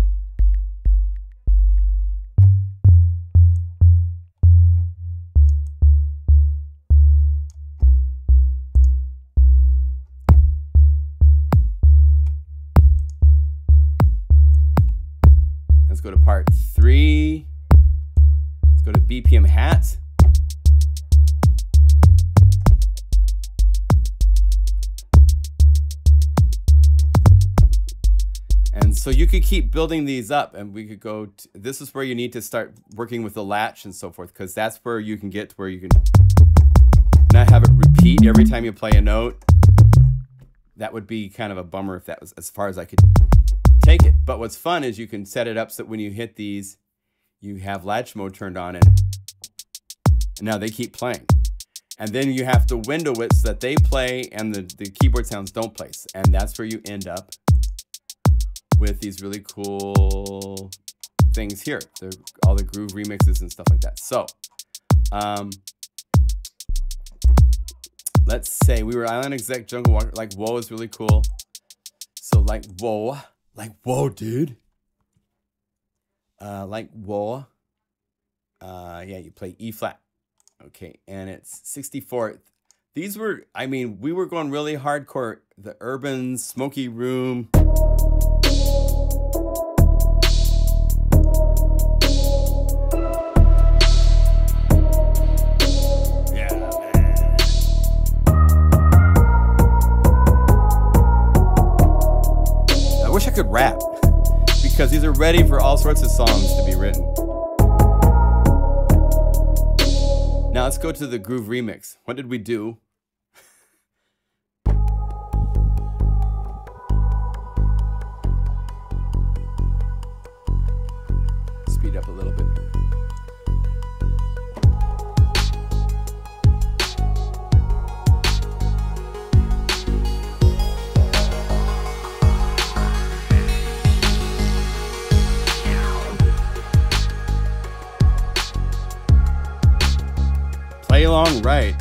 Let's go to part 3. Let's go to BPM hats. And so you could keep building these up, and we could go to, this is where you need to start working with the latch and so forth, because that's where you can get to where you can not have it repeat every time you play a note. That would be kind of a bummer if that was as far as I could take it. But what's fun is you can set it up so that when you hit these, you have latch mode turned on, and now they keep playing. And then you have to window it so that they play and the keyboard sounds don't play. And that's where you end up with these really cool things here. All the Groove remixes and stuff like that. So, let's say we were Island Exec Jungle Walker. Like, whoa is really cool. So, like, whoa, dude. Like, whoa. Yeah, you play E flat. Okay, and it's 64th. These were, I mean, we were going really hardcore. The Urban Smoky Room. I could rap, because these are ready for all sorts of songs to be written. Now let's go to the Groove remix. What did we do? Speed up a little bit. Play along right.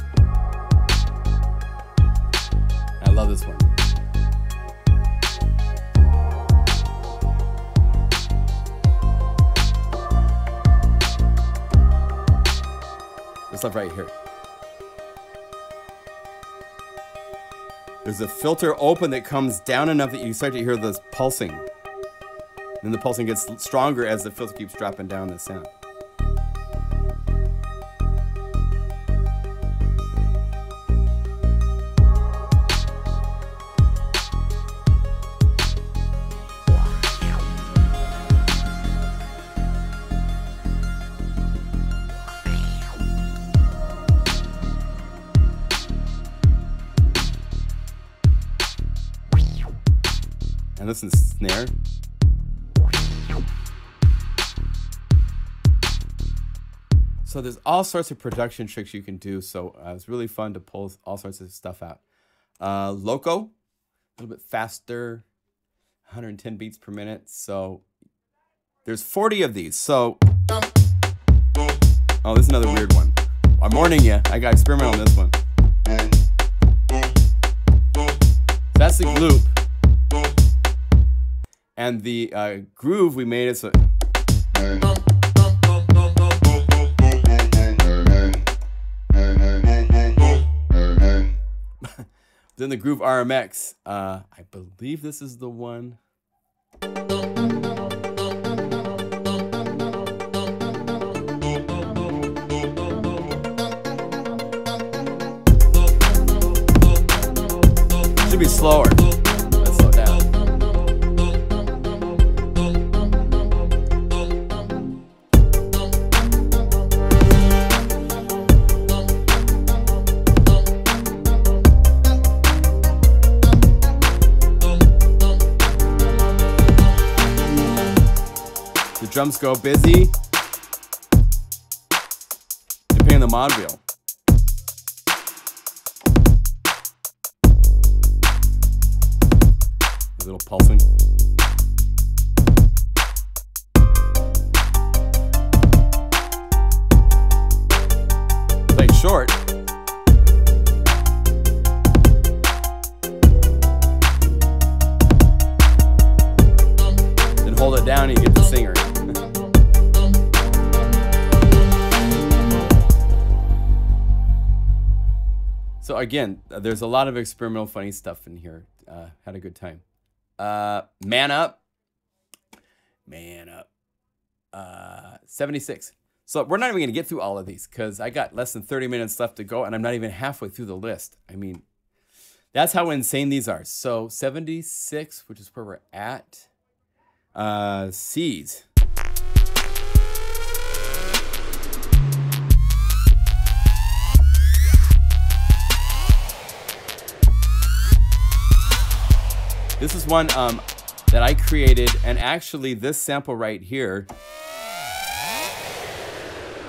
I love this one. This stuff right here. There's a filter open that comes down enough that you start to hear this pulsing. Then the pulsing gets stronger as the filter keeps dropping down the sound. And listen to the snare. So there's all sorts of production tricks you can do. So it's really fun to pull all sorts of stuff out. Loco, a little bit faster, 110 beats per minute. So there's 40 of these. So, oh, this is another weird one. I'm warning you, I got to experiment on this one. That's the loop. And the groove we made is a... Then the groove RMX. I believe this is the one. Should be slower. Let's slow down. The drums go busy. Depending on the mod wheel. A little pulsing. Play short. Then hold it down and you get the singer. So again, there's a lot of experimental funny stuff in here. Had a good time. Man Up. 76. So we're not even going to get through all of these because I got less than 30 minutes left to go and I'm not even halfway through the list. I mean, that's how insane these are. So 76, which is where we're at. C's. This is one that I created, and actually this sample right here,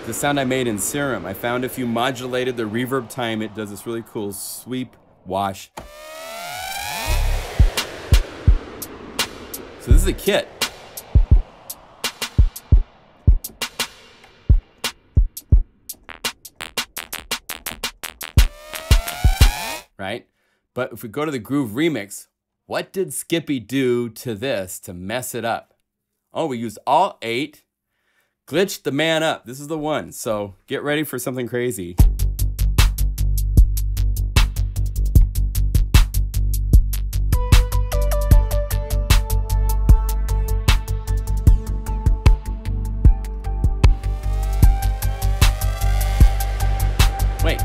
the sound I made in Serum. I found if you modulated the reverb time, it does this really cool sweep wash. So this is a kit. Right? But if we go to the Groove Remix, what did Skippy do to this to mess it up? Oh, we used all 8, glitched the man up. This is the one. So get ready for something crazy. Wait.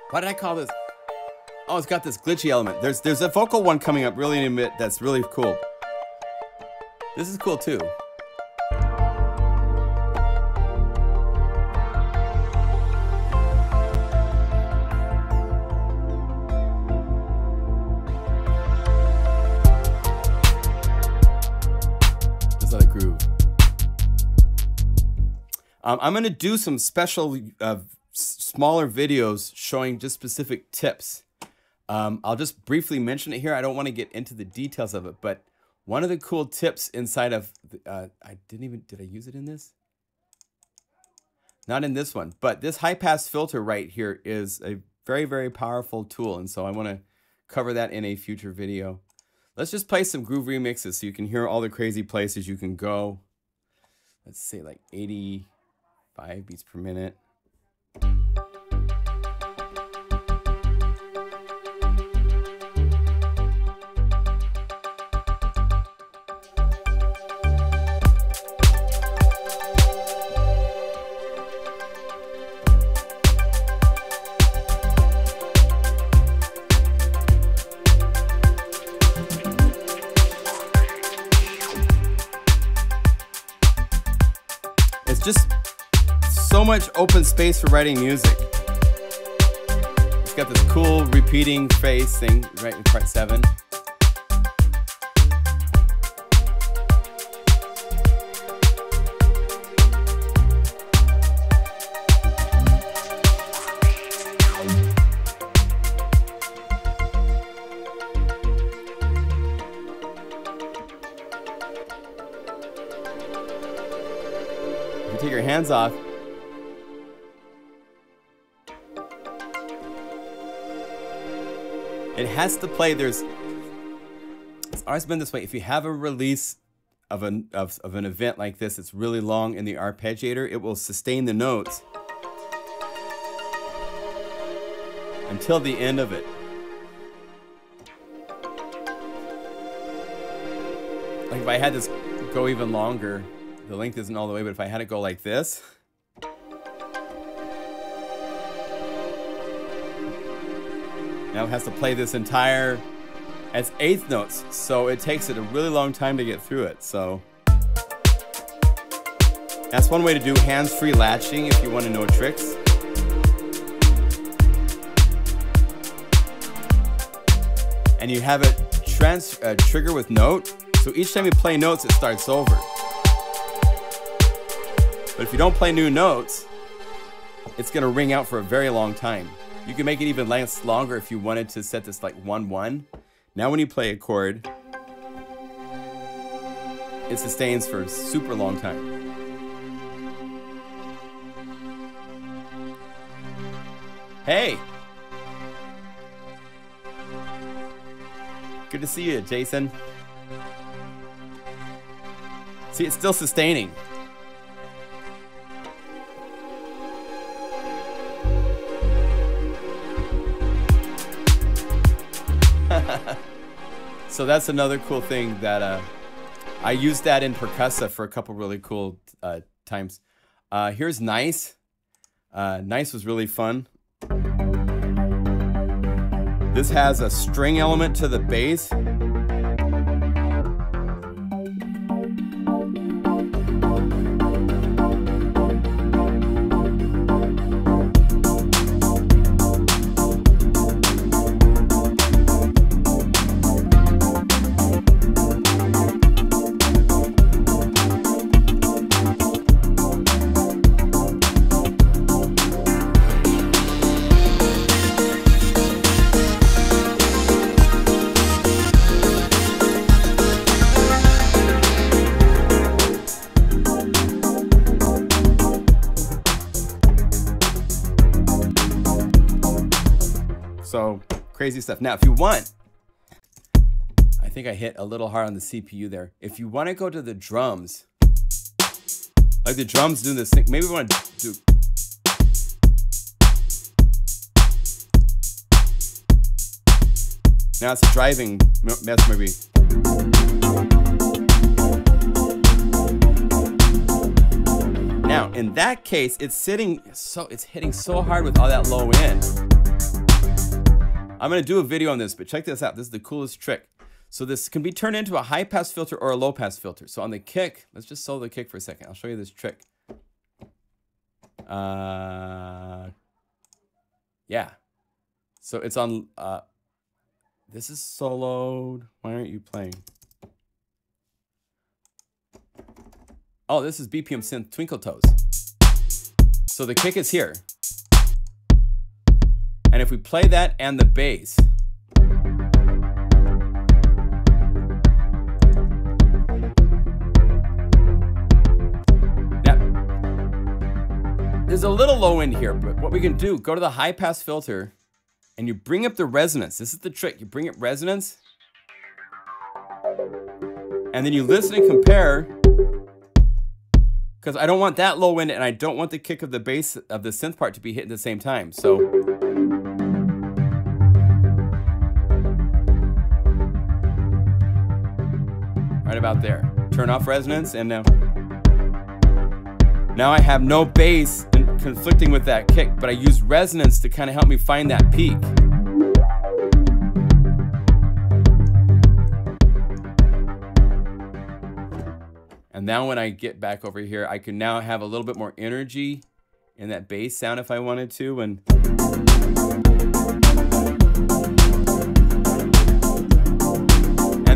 What did I call this? Oh, it's got this glitchy element. There's a vocal one coming up really in a minute that's really cool. This is cool too. Just like a groove. I'm gonna do some special smaller videos showing just specific tips. I'll just briefly mention it here. I don't want to get into the details of it, but one of the cool tips inside of, did I use it in this? Not in this one, but this high pass filter right here is a very, very powerful tool. And so I want to cover that in a future video. Let's just play some groove remixes so you can hear all the crazy places you can go. Let's say like 85 beats per minute. It's just so much open space for writing music. It's got this cool repeating phrase thing right in part 7. You take your hands off. It has to play. It's always been this way. If you have a release of an event like this, it's really long in the arpeggiator, it will sustain the notes until the end of it. Like if I had this go even longer, the length isn't all the way, but if I had it go like this, now it has to play this entire as eighth notes, so it takes it a really long time to get through it. So that's one way to do hands-free latching if you want to know tricks. And you have it trigger with note, so each time you play notes, it starts over. But if you don't play new notes, it's going to ring out for a very long time. You can make it even last longer if you wanted to set this like 1-1. Now when you play a chord, it sustains for a super long time. Hey! Good to see you, Jason. See, it's still sustaining. So that's another cool thing that I used that in percussa for a couple really cool times. Here's Nice. Nice was really fun. This has a string element to the bass. So crazy stuff. Now, if you want, I think I hit a little hard on the CPU there. If you want to go to the drums, like the drums do this thing, maybe we want to do. Now it's a driving mess, maybe. Now, in that case, it's hitting so hard with all that low end. I'm going to do a video on this, but check this out. This is the coolest trick. So this can be turned into a high pass filter or a low pass filter. So on the kick, let's just solo the kick for a second. I'll show you this trick. Yeah. So it's on, this is soloed. Why aren't you playing? Oh, this is BPM Synth Twinkle Toes. So the kick is here. And if we play that and the bass, now, there's a little low end here, but what we can do, go to the high pass filter and you bring up the resonance. This is the trick. You bring up resonance and then you listen and compare, because I don't want that low end and I don't want the kick of the bass of the synth part to be hit at the same time. So right about there. Turn off resonance, and now I have no bass conflicting with that kick, but I use resonance to kind of help me find that peak. And now when I get back over here, I can now have a little bit more energy in that bass sound if I wanted to, and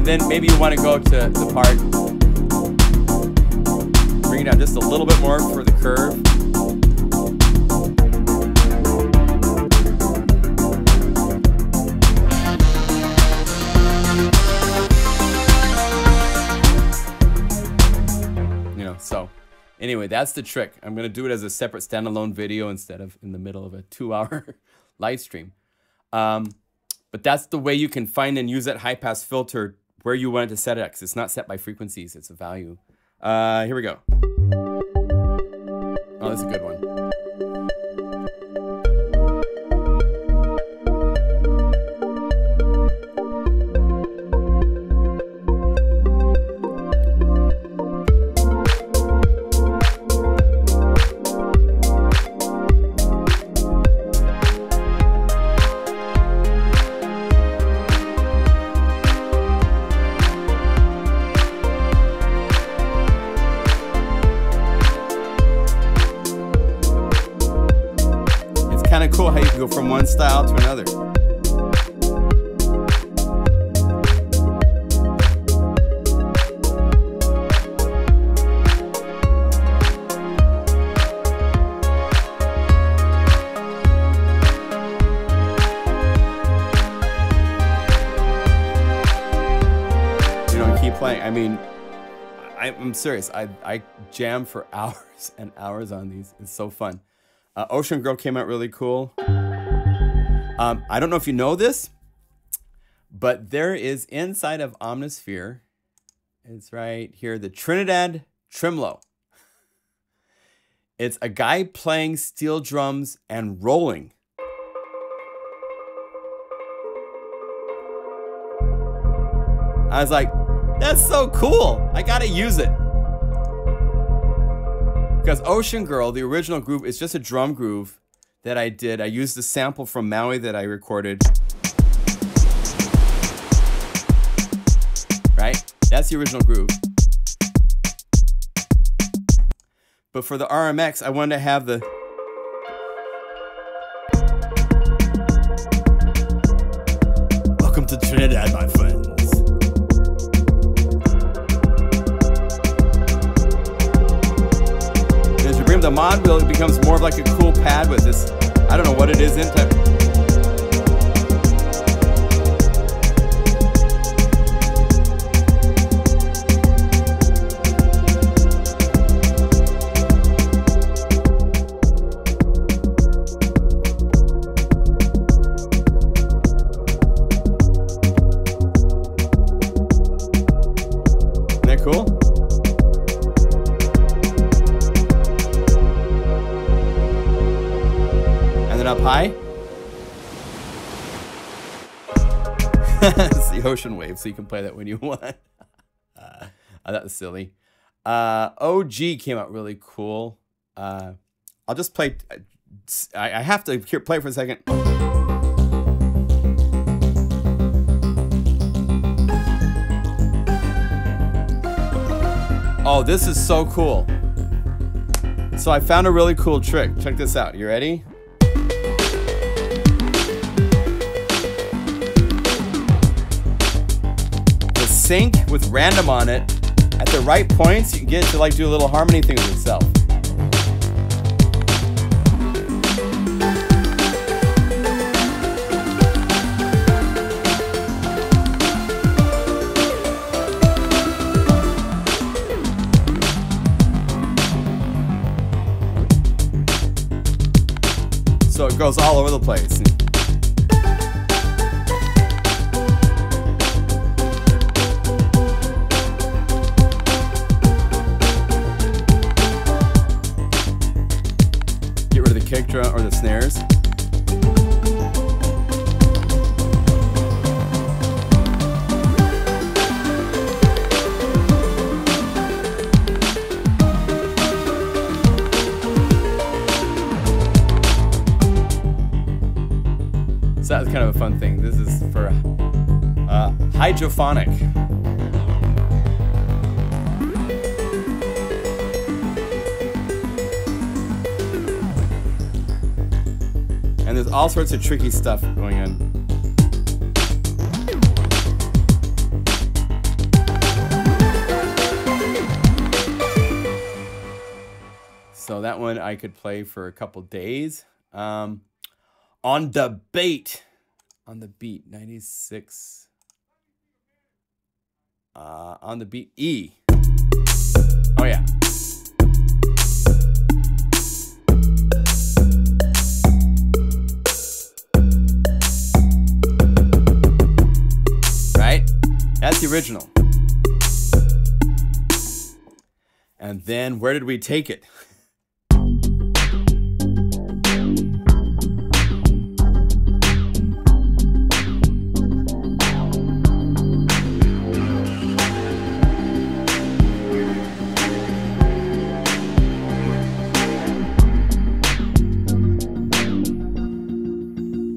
And then maybe you want to go to the part, bring it down just a little bit more for the curve. So anyway, that's the trick. I'm going to do it as a separate standalone video instead of in the middle of a 2-hour live stream. But that's the way you can find and use that high pass filter where you want it to set it, because it's not set by frequencies, it's a value. Here we go. Oh, that's a good one. Cool how you can go from one style to another. You know, keep playing. I mean, I'm serious. I jam for hours and hours on these. It's so fun. Ocean Girl came out really cool. I don't know if you know this, but there is inside of Omnisphere, it's right here, the Trinidad Tremolo. It's a guy playing steel drums and rolling. I was like, that's so cool. I gotta use it. Because Ocean Girl, the original groove, is just a drum groove that I did. I used the sample from Maui that I recorded. Right? That's the original groove. But for the RMX, I wanted to have the... Welcome to Trinidad, my friends. The mod wheel becomes more of like a cool pad with this, I don't know what it is in type. Isn't that cool? Up high. It's the ocean wave, so you can play that when you want. That was silly. OG came out really cool. I'll just play. I have to play for a second. Oh, this is so cool. So I found a really cool trick. Check this out. You ready? Sync with random on it at the right points, you can get it to like do a little harmony thing with itself. So it goes all over the place. Kick drum or the snares. So that was kind of a fun thing. This is for hydrophonic. And there's all sorts of tricky stuff going on. So that one I could play for a couple days. On the beat, 96. On the beat, E. Oh yeah. Right? That's the original. And then where did we take it?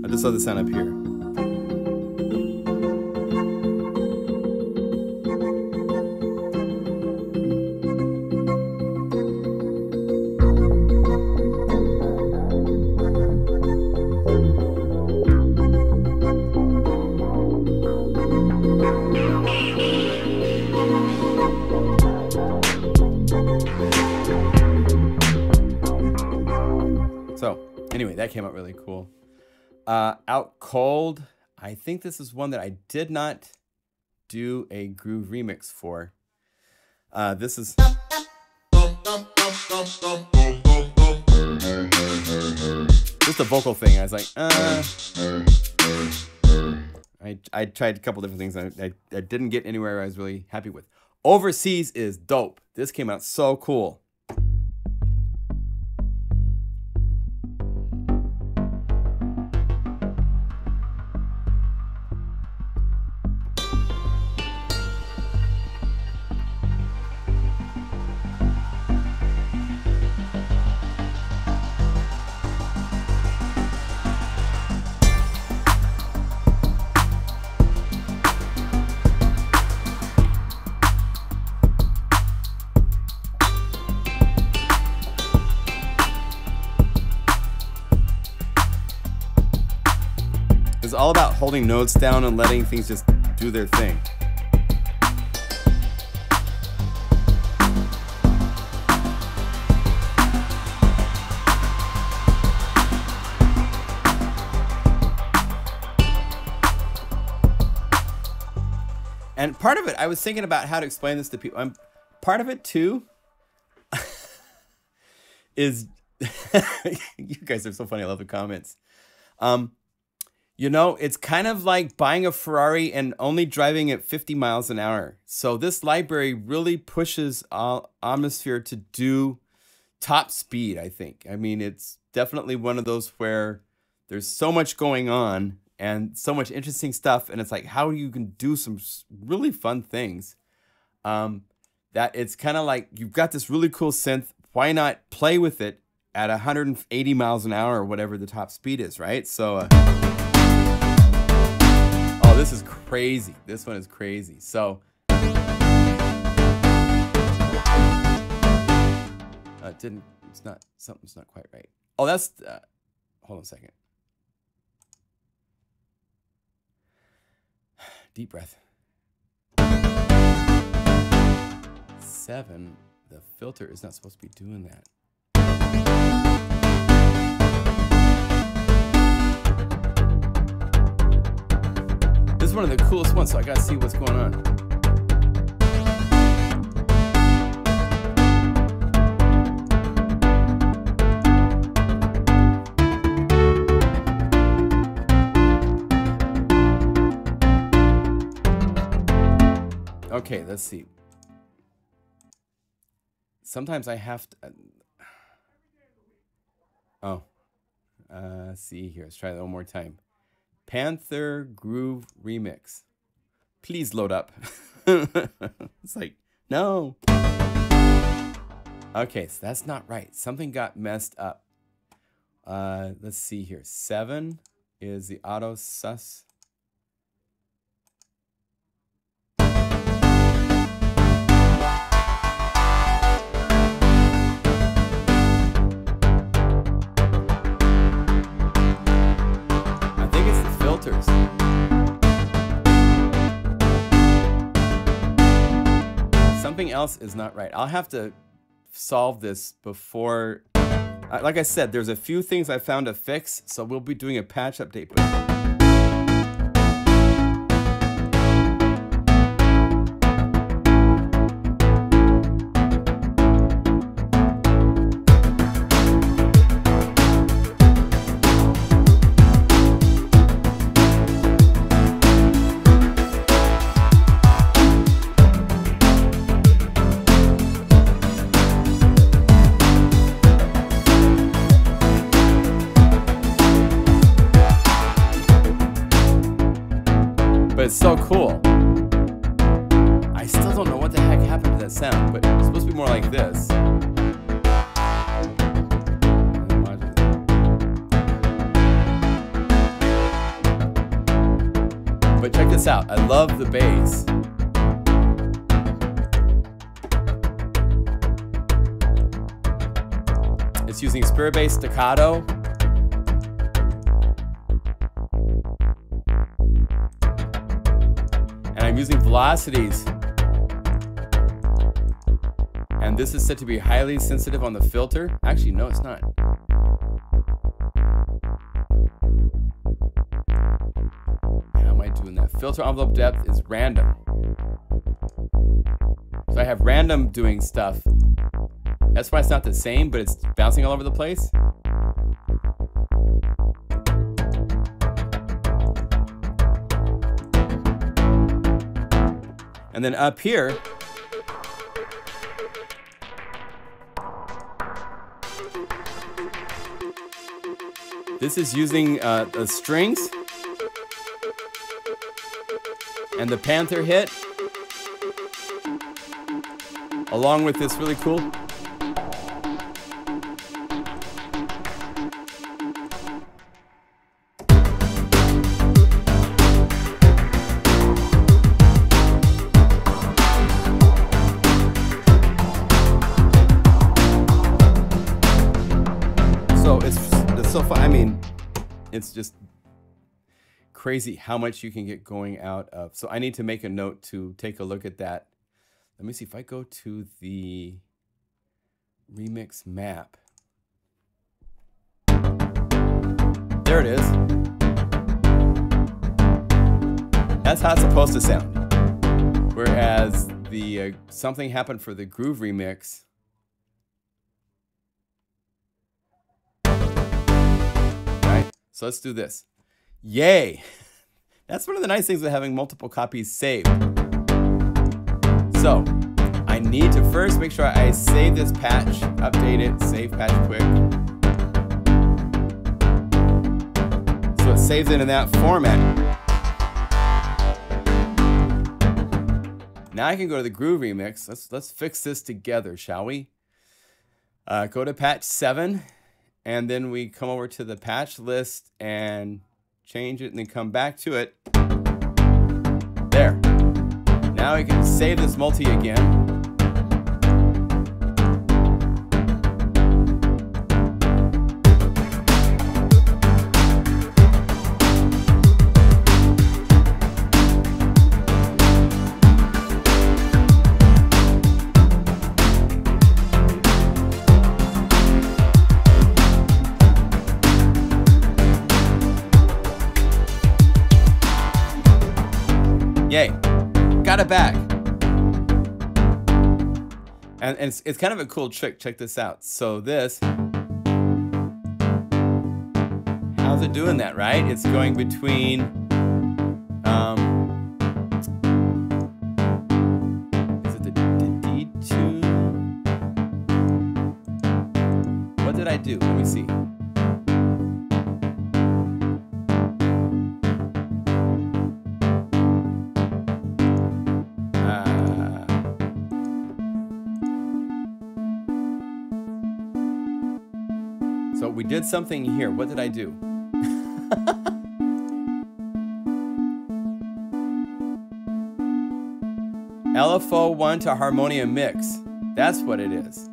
I just saw the sound up here. So anyway, that came out really cool. Out Cold, I think this is one that I did not do a groove remix for. This is just a vocal thing. I was like, I tried a couple different things. I didn't get anywhere I was really happy with. Overseas is dope. This came out so cool. It's all about holding notes down and letting things just do their thing. And part of it, I was thinking about how to explain this to people. Part of it too is, you guys are so funny. I love the comments. You know, it's kind of like buying a Ferrari and only driving at 50 miles an hour. So this library really pushes Omnisphere to do top speed, I think. I mean, it's definitely one of those where there's so much going on and so much interesting stuff. And it's like how you can do some really fun things. That it's kind of like you've got this really cool synth. Why not play with it at 180 miles an hour or whatever the top speed is, right? So... oh, this is crazy. This one is crazy. So, something's not quite right. Oh, that's, hold on a second. Deep breath. 7, the filter is not supposed to be doing that. This is one of the coolest ones, so I gotta see what's going on. Okay, let's see. Sometimes I have to... let's see here. Let's try that one more time. Panther Groove Remix. Please load up. It's like, no. Okay, so that's not right. Something got messed up. Let's see here. 7 is the auto sus. Filters. Something else is not right. I'll have to solve this before. Like I said, there's a few things I found to fix, so we'll be doing a patch update. But it's so cool. I still don't know what the heck happened to that sound, but it's supposed to be more like this. But check this out. I love the bass. It's using spirit bass staccato. And I'm using velocities. And this is set to be highly sensitive on the filter. Actually, no, it's not. How am I doing that? Filter envelope depth is random. So I have random doing stuff. That's why it's not the same, but it's bouncing all over the place. And then up here, this is using the strings and the Panther hit, along with this really cool so fun. I mean, it's just crazy how much you can get going out of. So I need to make a note to take a look at that. Let me see if I go to the remix map. There it is. That's how it's supposed to sound. Whereas the something happened for the groove remix. So let's do this. Yay! That's one of the nice things of having multiple copies saved. So I need to first make sure I save this patch, update it, save patch quick. So it saves it in that format. Now I can go to the groove remix. Let's fix this together, shall we? Go to patch 7. And then we come over to the patch list and change it and then come back to it. There. Now we can save this multi again. Yay, got it back. And it's kind of a cool trick. Check this out. So this, how's it doing that, right? It's going between, is it the D tune? What did I do? Let me see. So we did something here. What did I do? LFO1 to harmonium mix. That's what it is.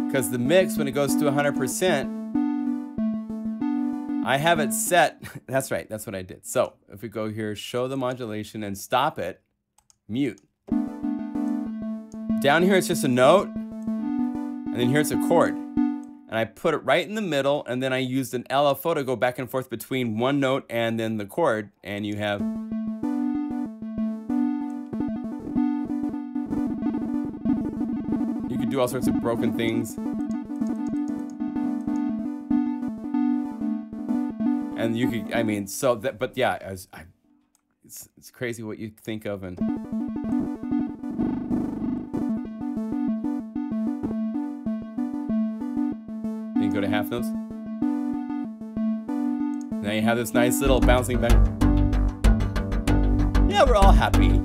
Because the mix, when it goes to 100%, I have it set. That's right. That's what I did. So if we go here, show the modulation and stop it, mute. Down here, it's just a note. and then here's a chord. And I put it right in the middle, and then I used an LFO to go back and forth between one note and then the chord, and you have... You could do all sorts of broken things. And you could, I mean, so that, but yeah, it's crazy what you think of. And then you go to half notes. Now you have this nice little bouncing back. Yeah, we're all happy.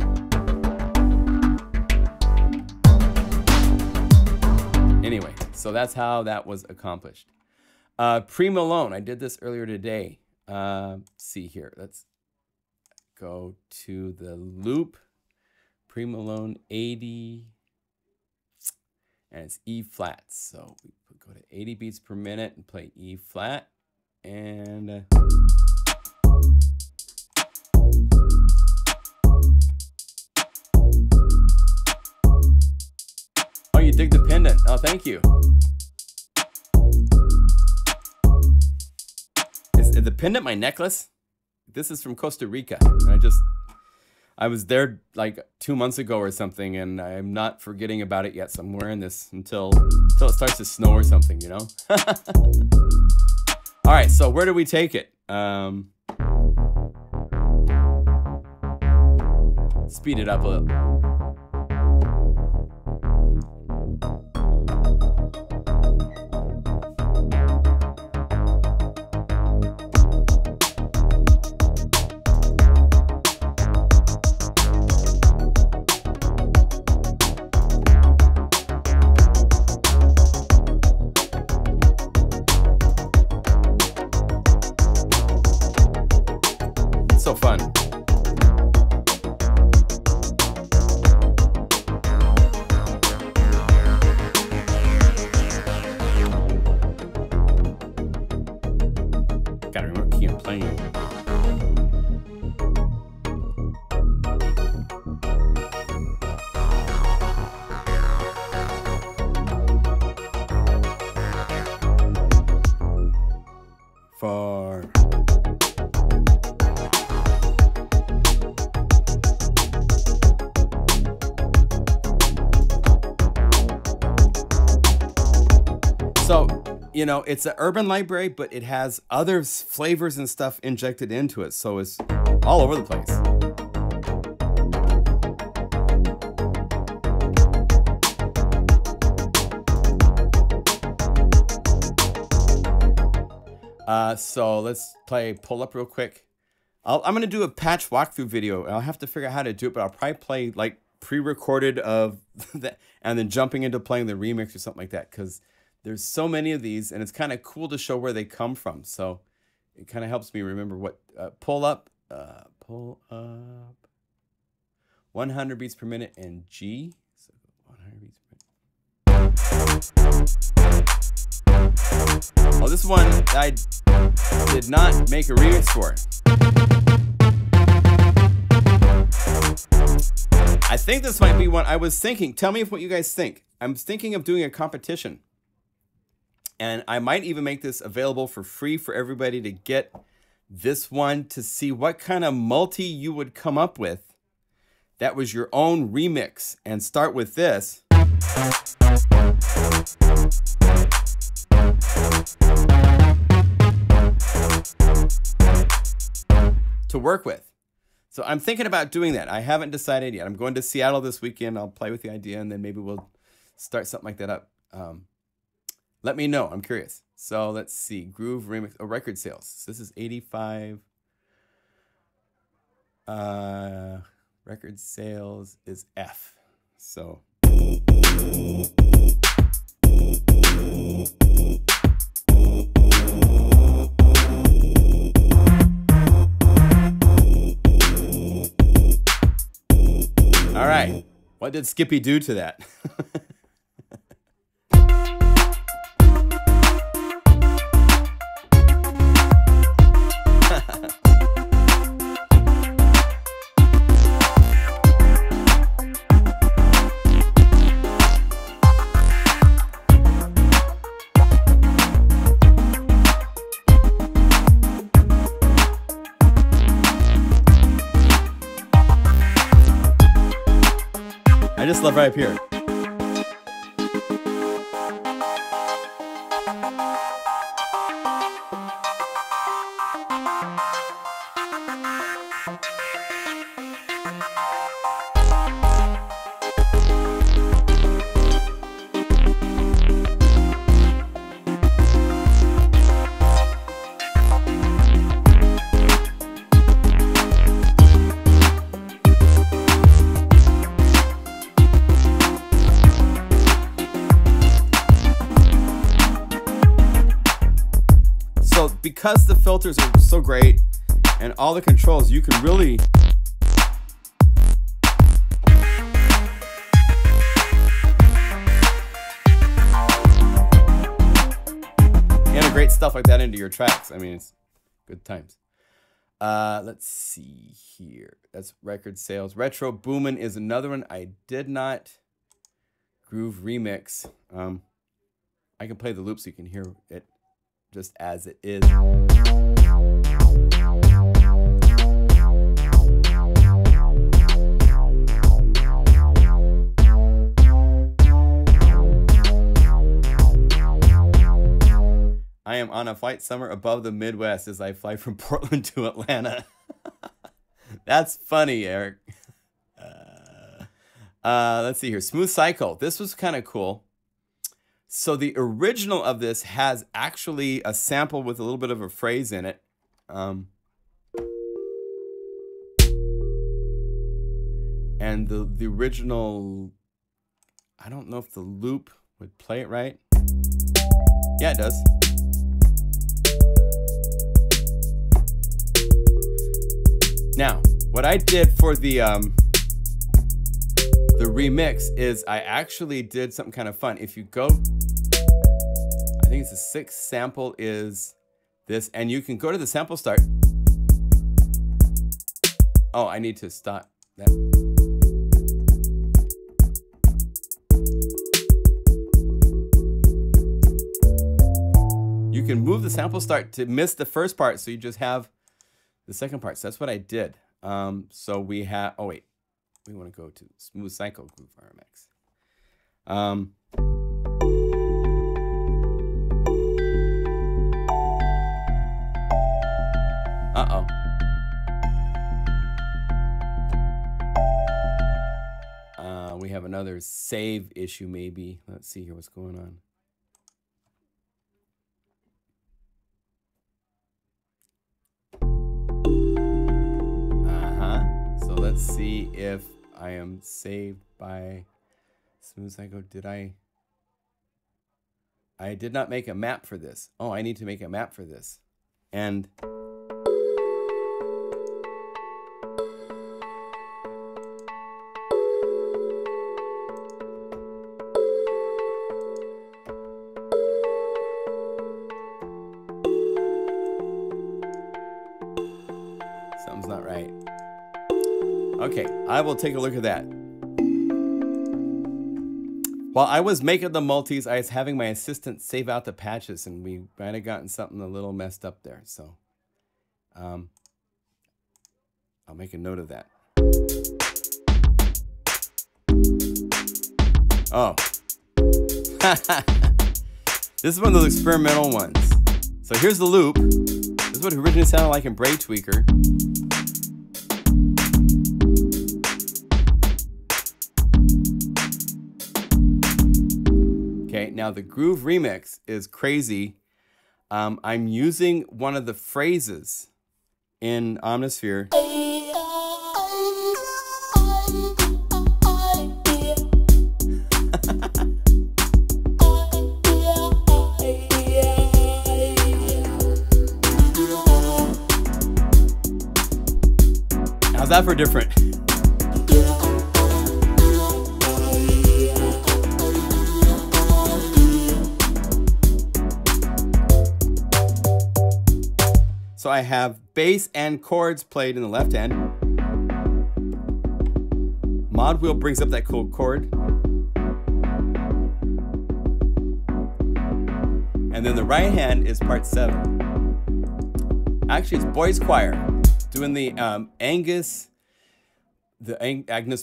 Anyway, so that's how that was accomplished. Pre-Malone, I did this earlier today. See here, let's go to the loop. Pre-Malone 80, and it's E flat. So we go to 80 beats per minute and play E flat, and oh, you dig the pendant? Oh, thank you. Is the pendant my necklace? This is from Costa Rica. I was there like 2 months ago or something, and I'm not forgetting about it yet. So I'm wearing this until it starts to snow or something, you know? All right, so where do we take it? Speed it up a little. So fun. Gotta remember what key I'm playing. Far. So, you know, it's an urban library, but it has other flavors and stuff injected into it. So it's all over the place. So let's play Pull Up real quick. I'm going to do a patch walkthrough video. I'll have to figure out how to do it, but I'll probably play like pre-recorded of that and then jumping into playing the remix or something like that, because there's so many of these, and it's kind of cool to show where they come from. So it kind of helps me remember what pull up 100 beats per minute and G. So 100 beats per minute. Oh, this one I did not make a remix for. I think this might be one I was thinking. Tell me what you guys think. I'm thinking of doing a competition. And I might even make this available for free for everybody to get this one to see what kind of multi you would come up with. That was your own remix. And start with this. To work with. So I'm thinking about doing that. I haven't decided yet. I'm going to Seattle this weekend. I'll play with the idea, and then maybe we'll start something like that up. Let me know. I'm curious. So let's see. Groove remix. Oh, record sales. This is 85. Record sales is F. So. All right. What did Skippy do to that? just love right up here. Because the filters are so great and all the controls, you can really integrate stuff like that into your tracks. I mean, it's good times. Let's see here. That's record sales. Retro Boomin' is another one I did not. Groove Remix. I can play the loop so you can hear it just as it is. I am on a flight somewhere above the Midwest as I fly from Portland to Atlanta. That's funny, Eric. Let's see here. Smooth Cycle. This was kind of cool. So the original of this has actually a sample with a little bit of a phrase in it. And the original, I don't know if the loop would play it right. Yeah, it does. Now, what I did for the remix is I actually did something kind of fun. If you go, I think it's the 6th sample is this, and you can go to the sample start. Oh, I need to stop that. You can move the sample start to miss the first part, so you just have the second part. So that's what I did. So we have, oh wait, we want to go to Smooth Cycle Groove RMX. Uh-oh. We have another save issue maybe. Let's see here what's going on. So let's see if I am saved by Smooth Cycle. Did I did not make a map for this. Oh, I need to make a map for this. And something's not right. Okay, I will take a look at that. While I was making the multis, I was having my assistant save out the patches, and we might have gotten something a little messed up there. So, I'll make a note of that. Oh. This is one of those experimental ones. So here's the loop. This is what it originally sounded like in Braid Tweaker. Okay, now the Groove Remix is crazy. I'm using one of the phrases in Omnisphere. How's that for different? So I have bass and chords played in the left hand. Mod wheel brings up that cool chord. And then the right hand is part 7. Actually, it's Boys Choir doing the Agnes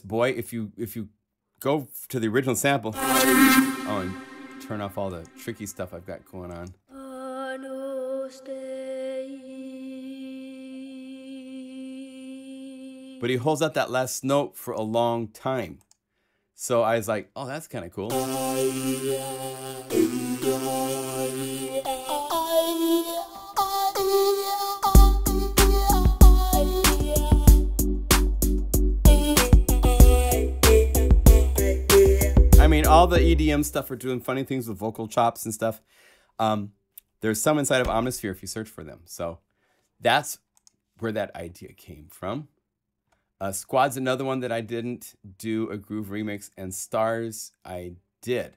Boy. If you go to the original sample. Oh, and turn off all the tricky stuff I've got going on. But he holds out that last note for a long time. So I was like, oh, that's kind of cool. I mean, all the EDM stuff are doing funny things with vocal chops and stuff. There's some inside of Omnisphere if you search for them. So that's where that idea came from. Squad's another one that I didn't do a groove remix, and Stars I did.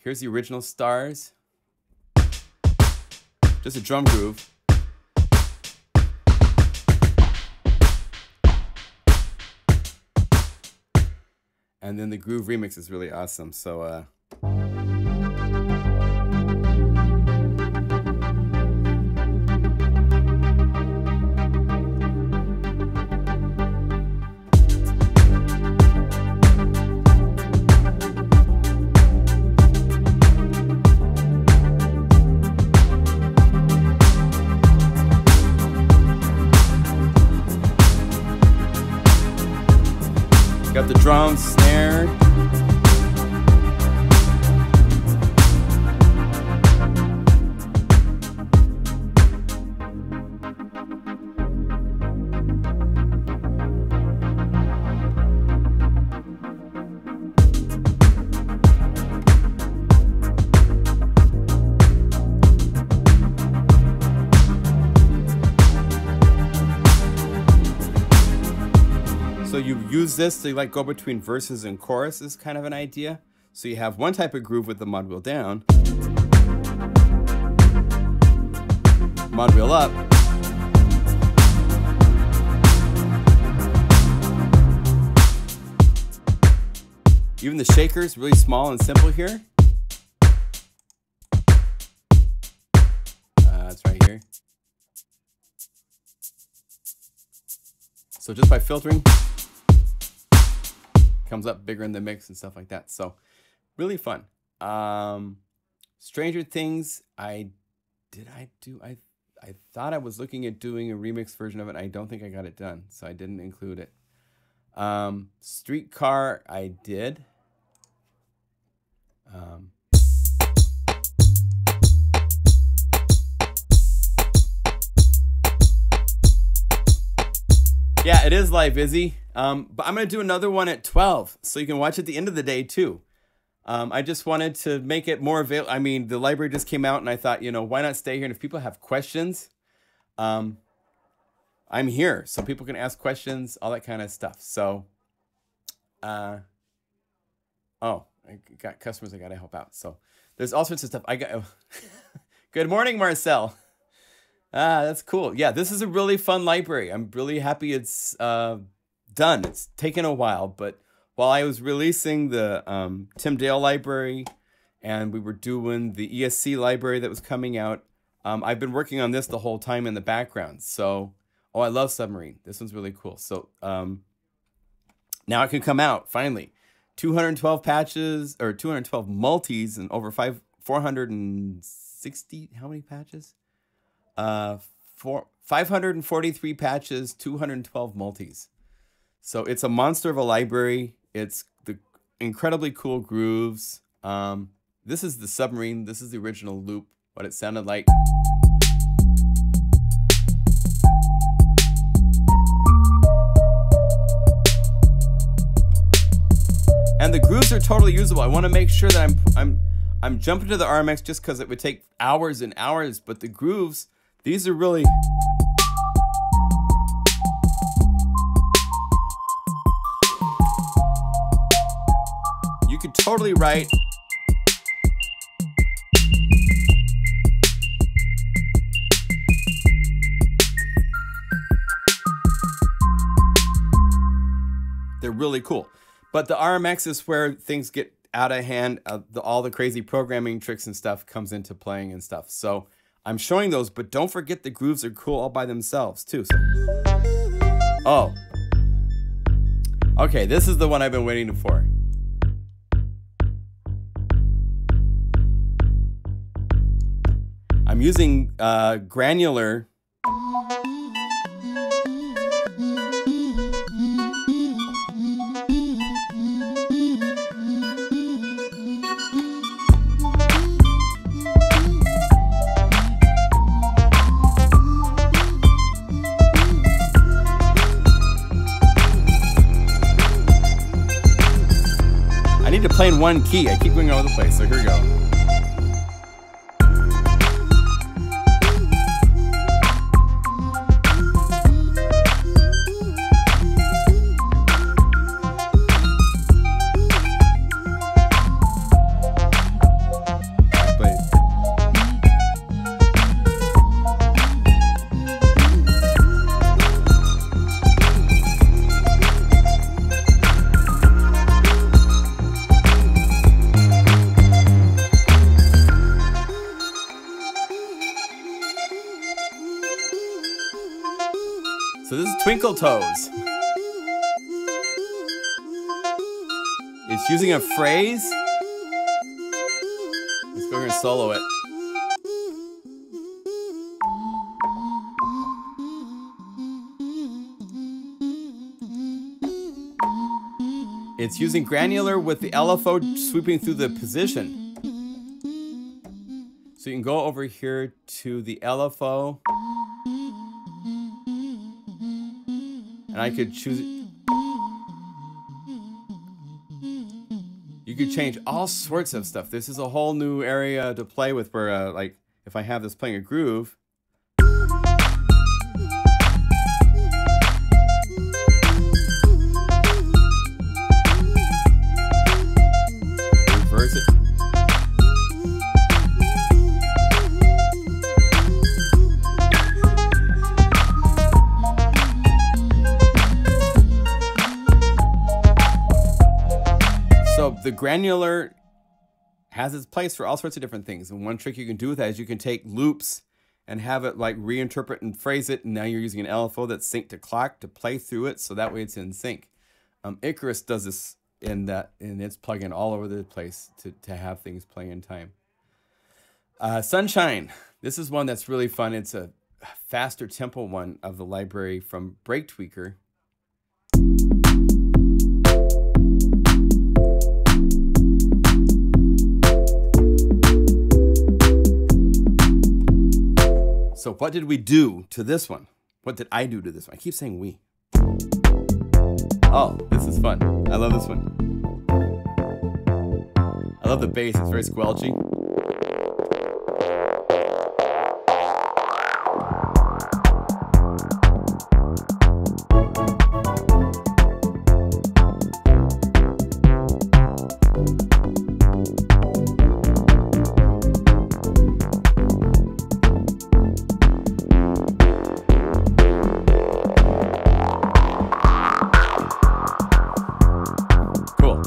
Here's the original Stars. Just a drum groove. And then the groove remix is really awesome. So, got the drums, snare. So you use this to like go between verses and choruses, kind of an idea. So you have one type of groove with the mod wheel down, mod wheel up, even the shaker's really small and simple here. It's right here. So just by filtering, comes up bigger in the mix and stuff like that. So really fun. Stranger Things, I thought I was looking at doing a remix version of it. I don't think I got it done, so I didn't include it. Streetcar, I did. Yeah, it is live, Izzy. But I'm going to do another one at 12, so you can watch at the end of the day, too. I just wanted to make it more available. I mean, the library just came out, and I thought, you know, why not stay here? And if people have questions, I'm here, so people can ask questions, all that kind of stuff. So, oh, I got customers I got to help out. So there's all sorts of stuff. Good morning, Marcel. That's cool. Yeah, this is a really fun library. I'm really happy it's done. It's taken a while, but while I was releasing the Tim Dale library and we were doing the ESC library that was coming out, I've been working on this the whole time in the background. So, oh, I love Submarine. This one's really cool. So now it can come out, finally. 212 patches, or 212 multis, and over 460, how many patches? 543 patches, 212 multis. So it's a monster of a library. It's the incredibly cool grooves. This is the Submarine. This is the original loop, what it sounded like. And the grooves are totally usable. I want to make sure that I'm jumping to the RMX just because it would take hours and hours, but the grooves, these are really... You could totally write... They're really cool. But the RMX is where things get out of hand. All the crazy programming tricks and stuff comes into playing and stuff. So I'm showing those, but don't forget the grooves are cool all by themselves too. So. Oh. Okay, this is the one I've been waiting for. I'm using granular. I need to play in one key. I keep going all over the place, so here we go. So this is Twinkle Toes. It's using a phrase. Let's go here and solo it. It's using granular with the LFO sweeping through the position. So you can go over here to the LFO. And I could choose it. You could change all sorts of stuff. This is a whole new area to play with where, like, if I have this playing a groove. Reverse it. So the granular has its place for all sorts of different things. And one trick you can do with that is you can take loops and have it like reinterpret and phrase it. And now you're using an LFO that's synced to clock to play through it. So that way it's in sync. Icarus does this in its plugin all over the place to have things play in time. Sunshine. This is one that's really fun. It's a faster tempo one of the library from Break Tweaker. So what did we do to this one? What did I do to this one? I keep saying we. Oh, this is fun. I love this one. I love the bass. It's very squelchy.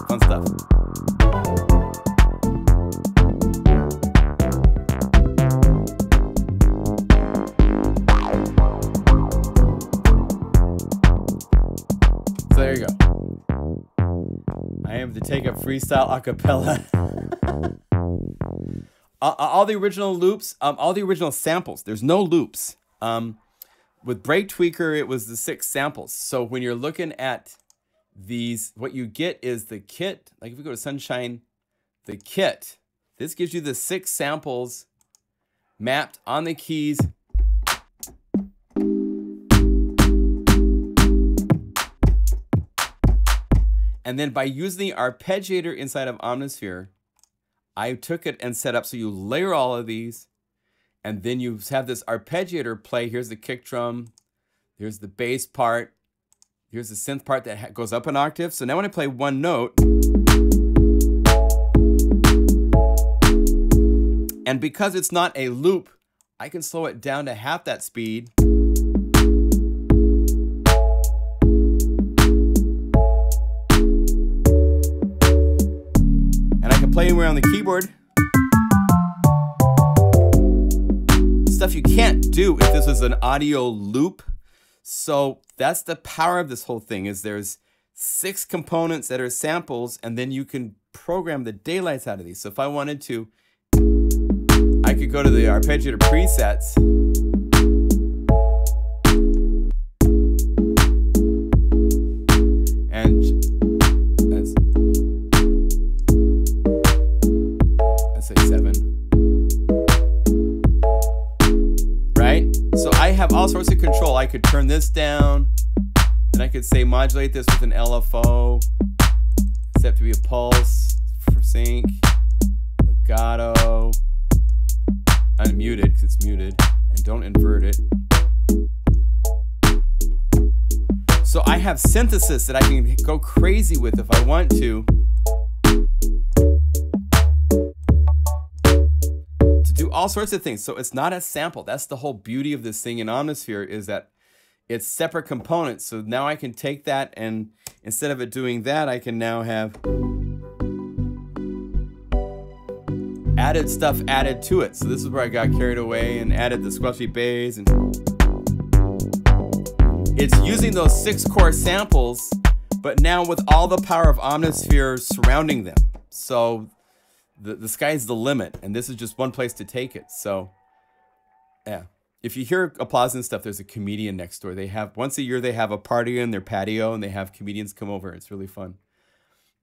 Fun stuff. So there you go. I am to take a freestyle a cappella. All the original loops, all the original samples, there's no loops. With Break Tweaker, it was the 6 samples. So when you're looking at these, what you get is the kit. Like if we go to Sunshine, the kit, this gives you the 6 samples mapped on the keys. And then by using the arpeggiator inside of Omnisphere, I took it and set up so you layer all of these, and then you have this arpeggiator play. Here's the kick drum, here's the bass part, here's the synth part that goes up an octave. So now when I play one note, and because it's not a loop, I can slow it down to half that speed. And I can play anywhere on the keyboard. Stuff you can't do if this was an audio loop. So that's the power of this whole thing, is there's 6 components that are samples, and then you can program the daylights out of these. So if I wanted to, I could go to the arpeggiator presets. And let's say 7. Right? So I have all sorts of control. I could turn this down. And I could say modulate this with an LFO, set to be a pulse for sync, legato, unmuted because it's muted, and don't invert it. So I have synthesis that I can go crazy with if I want to do all sorts of things. So it's not a sample. That's the whole beauty of this thing in Omnisphere, is that it's separate components. So now I can take that, and instead of it doing that, I can now have added stuff added to it. So this is where I got carried away and added the squelchy bass, and it's using those 6 core samples, but now with all the power of Omnisphere surrounding them. So the sky's the limit, and this is just one place to take it. So yeah. If you hear applause and stuff, there's a comedian next door. They have, once a year, they have a party in their patio, and they have comedians come over. It's really fun.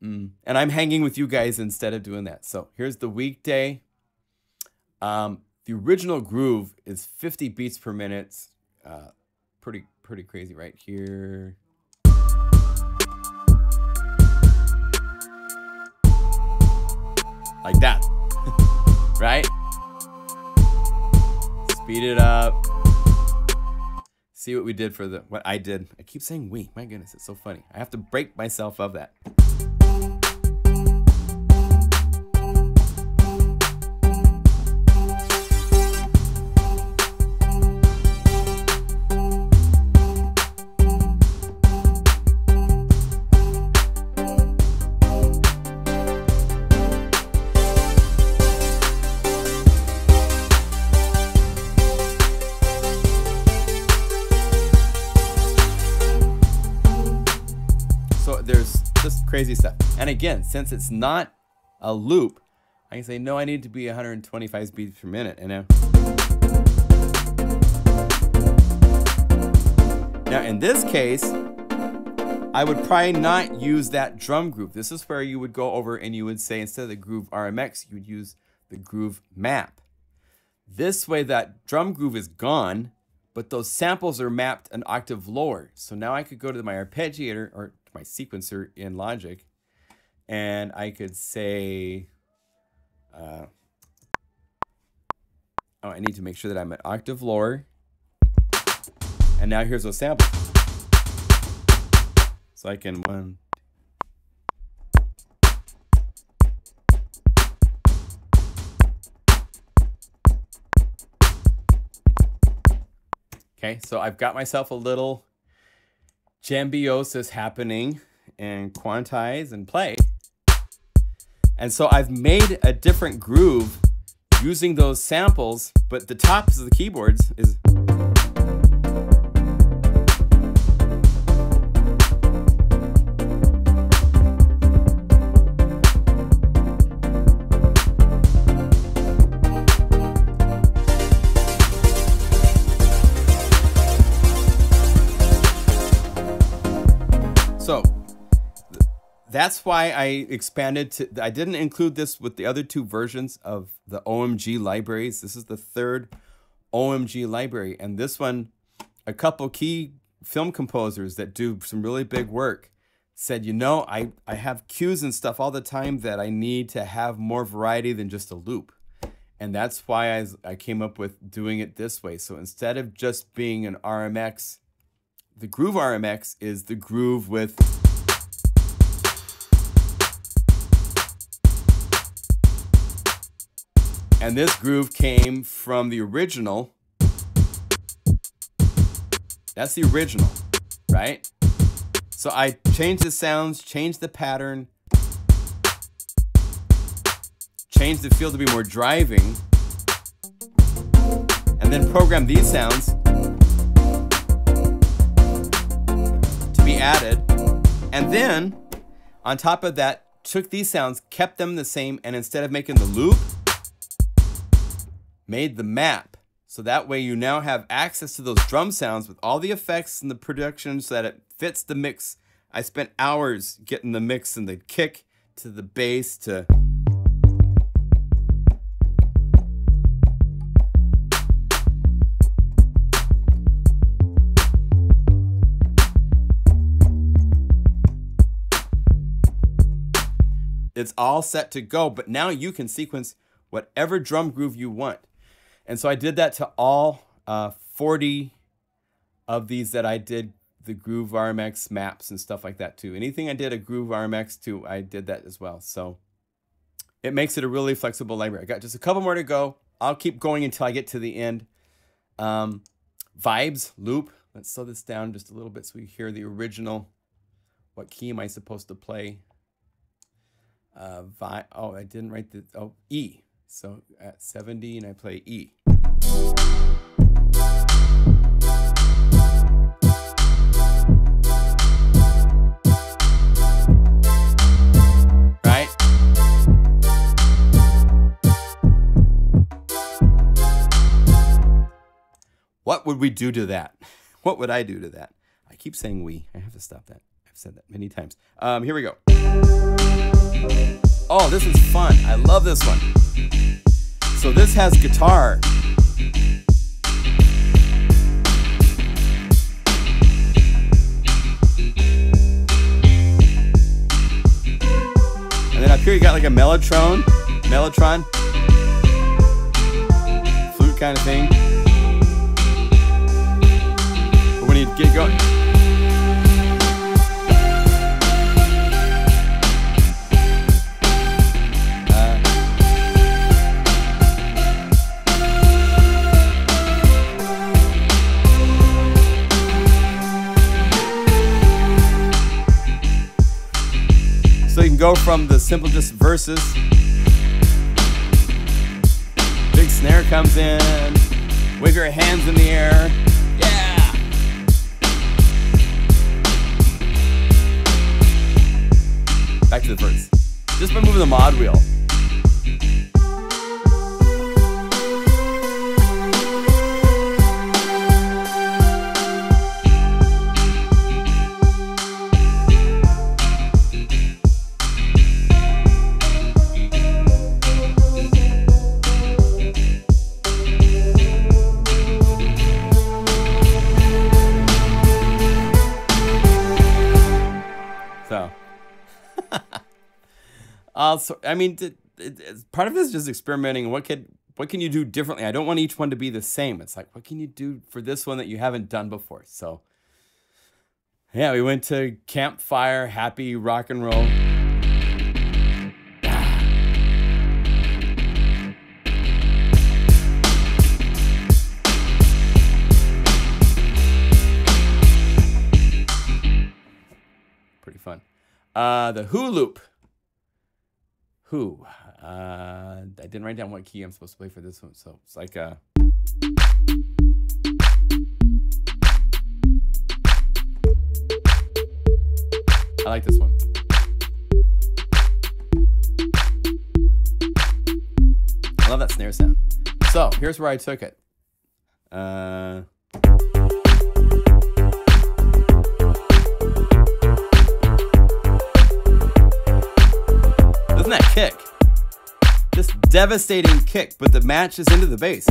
And I'm hanging with you guys instead of doing that. So here's the weekday. The original groove is 50 beats per minute. Pretty crazy right here. Like that, right? Speed it up. See what we did for what I did. I keep saying we. My goodness, it's so funny. I have to break myself of that. There's just crazy stuff. And again, since it's not a loop, I can say, no, I need to be 125 beats per minute. And now in this case, I would probably not use that drum groove. This is where you would go over and you would say, instead of the groove RMX, you would use the groove map. This way that drum groove is gone, but those samples are mapped an octave lower. So now I could go to my arpeggiator, or my sequencer in Logic, and I could say, oh, I need to make sure that I'm an octave lower. And now here's those samples. So I can okay, so I've got myself a little Jambiosis happening, and quantize and play. And so I've made a different groove using those samples, but the tops of the keyboards is so that's why I expanded to, I didn't include this with the other 2 versions of the OMG libraries. This is the 3rd OMG library. And this one, a couple key film composers that do some really big work said, you know, I have cues and stuff all the time that I need to have more variety than just a loop. And that's why I came up with doing it this way. So instead of just being an RMX, the groove RMX is the groove with and this groove came from the original. That's the original, right? So I changed the sounds, changed the pattern, changed the feel to be more driving, and then programmed these sounds to be added, And then on top of that, took these sounds, kept them the same, and instead of making the loop, made the map. So that way you now have access to those drum sounds with all the effects and the production so that it fits the mix. I spent hours getting the mix and the kick to the bass to... It's all set to go, but now you can sequence whatever drum groove you want. And so I did that to all 40 of these that I did the Groove RMX maps and stuff like that too. Anything I did a Groove RMX to, I did that as well. So it makes it a really flexible library. I got just a couple more to go. I'll keep going until I get to the end. Vibes, loop. Let's slow this down just a little bit so we hear the original. What key am I supposed to play? Oh, I didn't write the, oh, E. So at 70 and I play E. Right? What would we do to that? What would I do to that? I keep saying we. I have to stop that. I've said that many times. Here we go. Oh, this is fun. I love this one. So this has guitar. And then up here you got like a mellotron, flute kind of thing. But when you get going, so you can go from the simple just verses. Big snare comes in. Wave your hands in the air. Yeah! Back to the verse. Just by moving the mod wheel. Also, I mean, part of this is just experimenting. What can you do differently? I don't want each one to be the same. It's like, what can you do for this one that you haven't done before? So, yeah, we went to campfire, happy rock and roll. Pretty fun. The Who loop. Who? I didn't write down what key I'm supposed to play for this one, so it's like a... I like this one. I love that snare sound. So here's where I took it. Isn't that kick? This devastating kick, but the match is into the bass.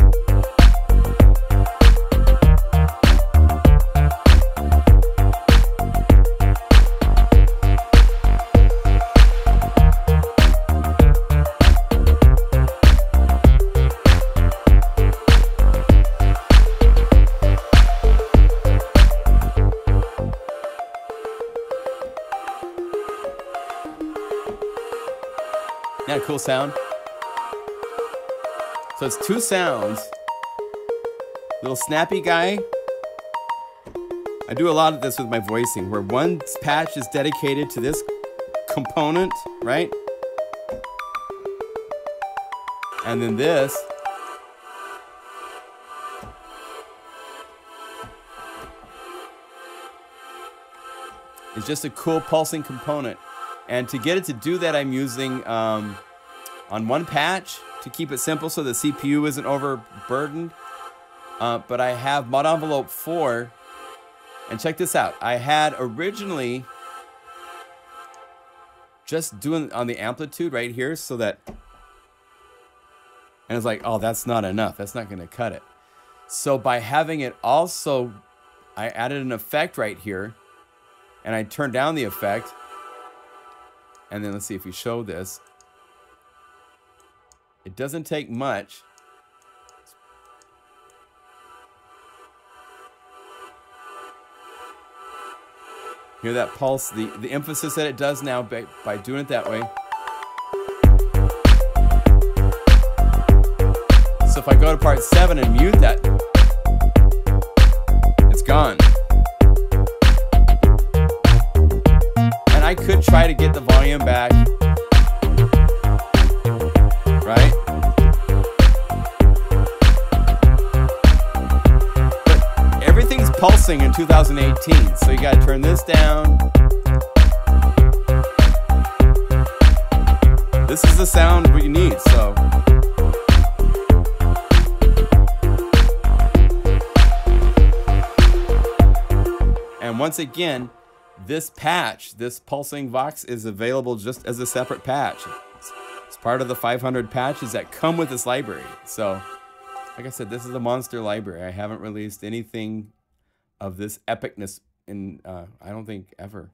Yeah, cool sound. So it's two sounds. Little snappy guy. I do a lot of this with my voicing, where one patch is dedicated to this component, right? And then this. is just a cool pulsing component. And to get it to do that, I'm using on one patch to keep it simple so the CPU isn't overburdened. But I have mod envelope 4. And check this out. I had originally just doing on the amplitude right here so that, and it's like, oh, that's not enough. That's not going to cut it. So by having it also, I added an effect right here, and I turned down the effect. And then let's see if we show this. It doesn't take much. Hear that pulse, the emphasis that it does now by doing it that way. So if I go to part 7 and mute that, it's gone. And I could try to get the volume back, right? But everything's pulsing in 2018, so you gotta turn this down. This is the sound we need, so. And once again, this patch, this pulsing Vox, is available just as a separate patch. It's part of the 500 patches that come with this library. So, like I said, this is a monster library. I haven't released anything of this epicness in, I don't think, ever.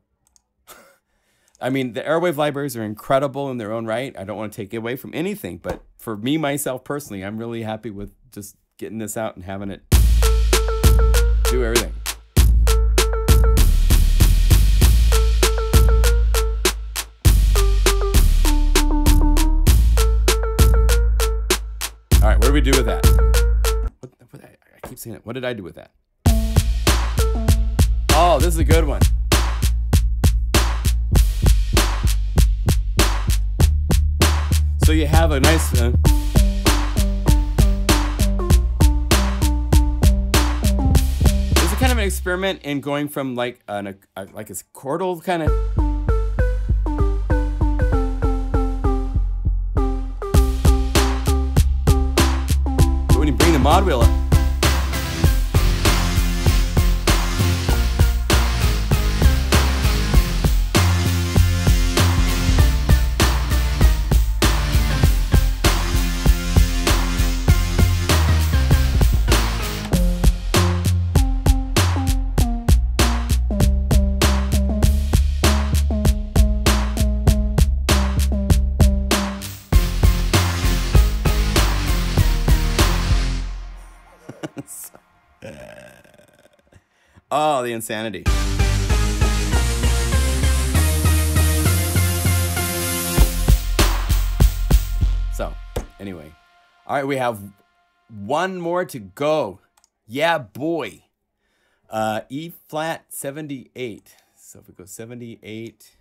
I mean, the Airwave libraries are incredible in their own right. I don't want to take away from anything, but for me, myself, personally, I'm really happy with just getting this out and having it do everything. All right, what do we do with that? I keep saying it. What did I do with that? Oh, this is a good one. So you have a nice... this is kind of an experiment in going from like a chordal kind of... But when you bring the mod wheel up, oh, the insanity. So, anyway. All right, we have one more to go. Yeah, boy. E flat 78. So if we go 78.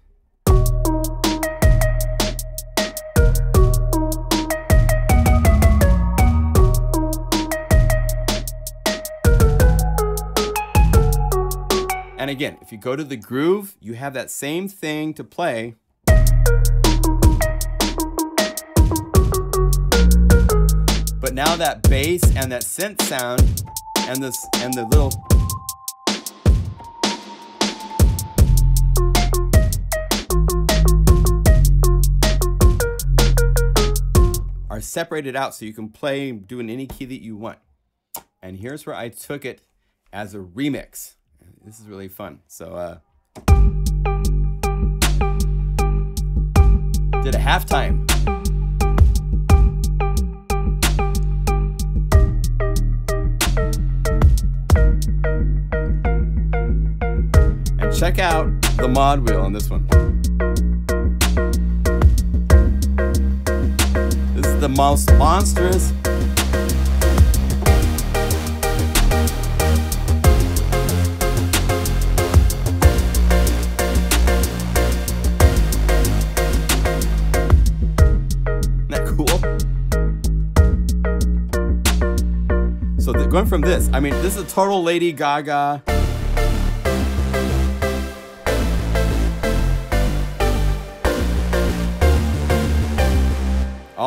And again, if you go to the groove, you have that same thing to play. But now that bass and that synth sound and the little are separated out so you can play doing any key that you want. And here's where I took it as a remix. This is really fun. So, did a halftime. And check out the mod wheel on this one. This is the most monstrous. So going from this, I mean, this is a total Lady Gaga.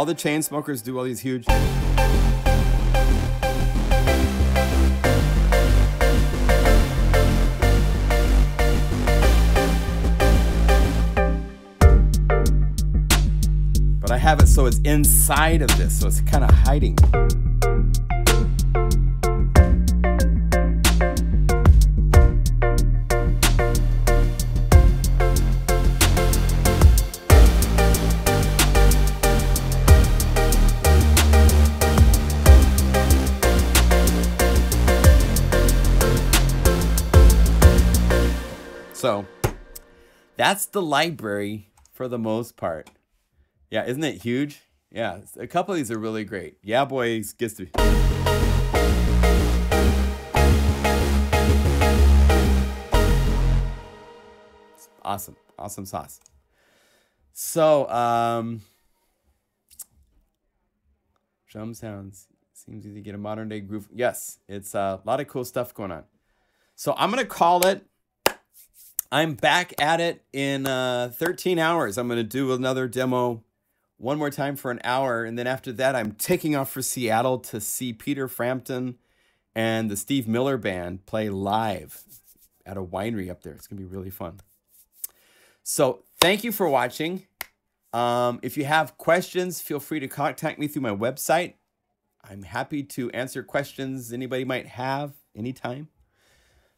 all the chain smokers do all these huge. But I have it so it's inside of this, so it's kind of hiding. So that's the library for the most part. Yeah, isn't it huge? Yeah, a couple of these are really great. Yeah, boys gets to be. Awesome, awesome sauce. So, drum sounds. Seems easy to get a modern day groove. Yes, it's a lot of cool stuff going on. So I'm going to call it. I'm back at it in 13 hours. I'm going to do another demo one more time for an hour. And then after that, I'm taking off for Seattle to see Peter Frampton and the Steve Miller Band play live at a winery up there. It's going to be really fun. So thank you for watching. If you have questions, feel free to contact me through my website. I'm happy to answer questions anybody might have anytime.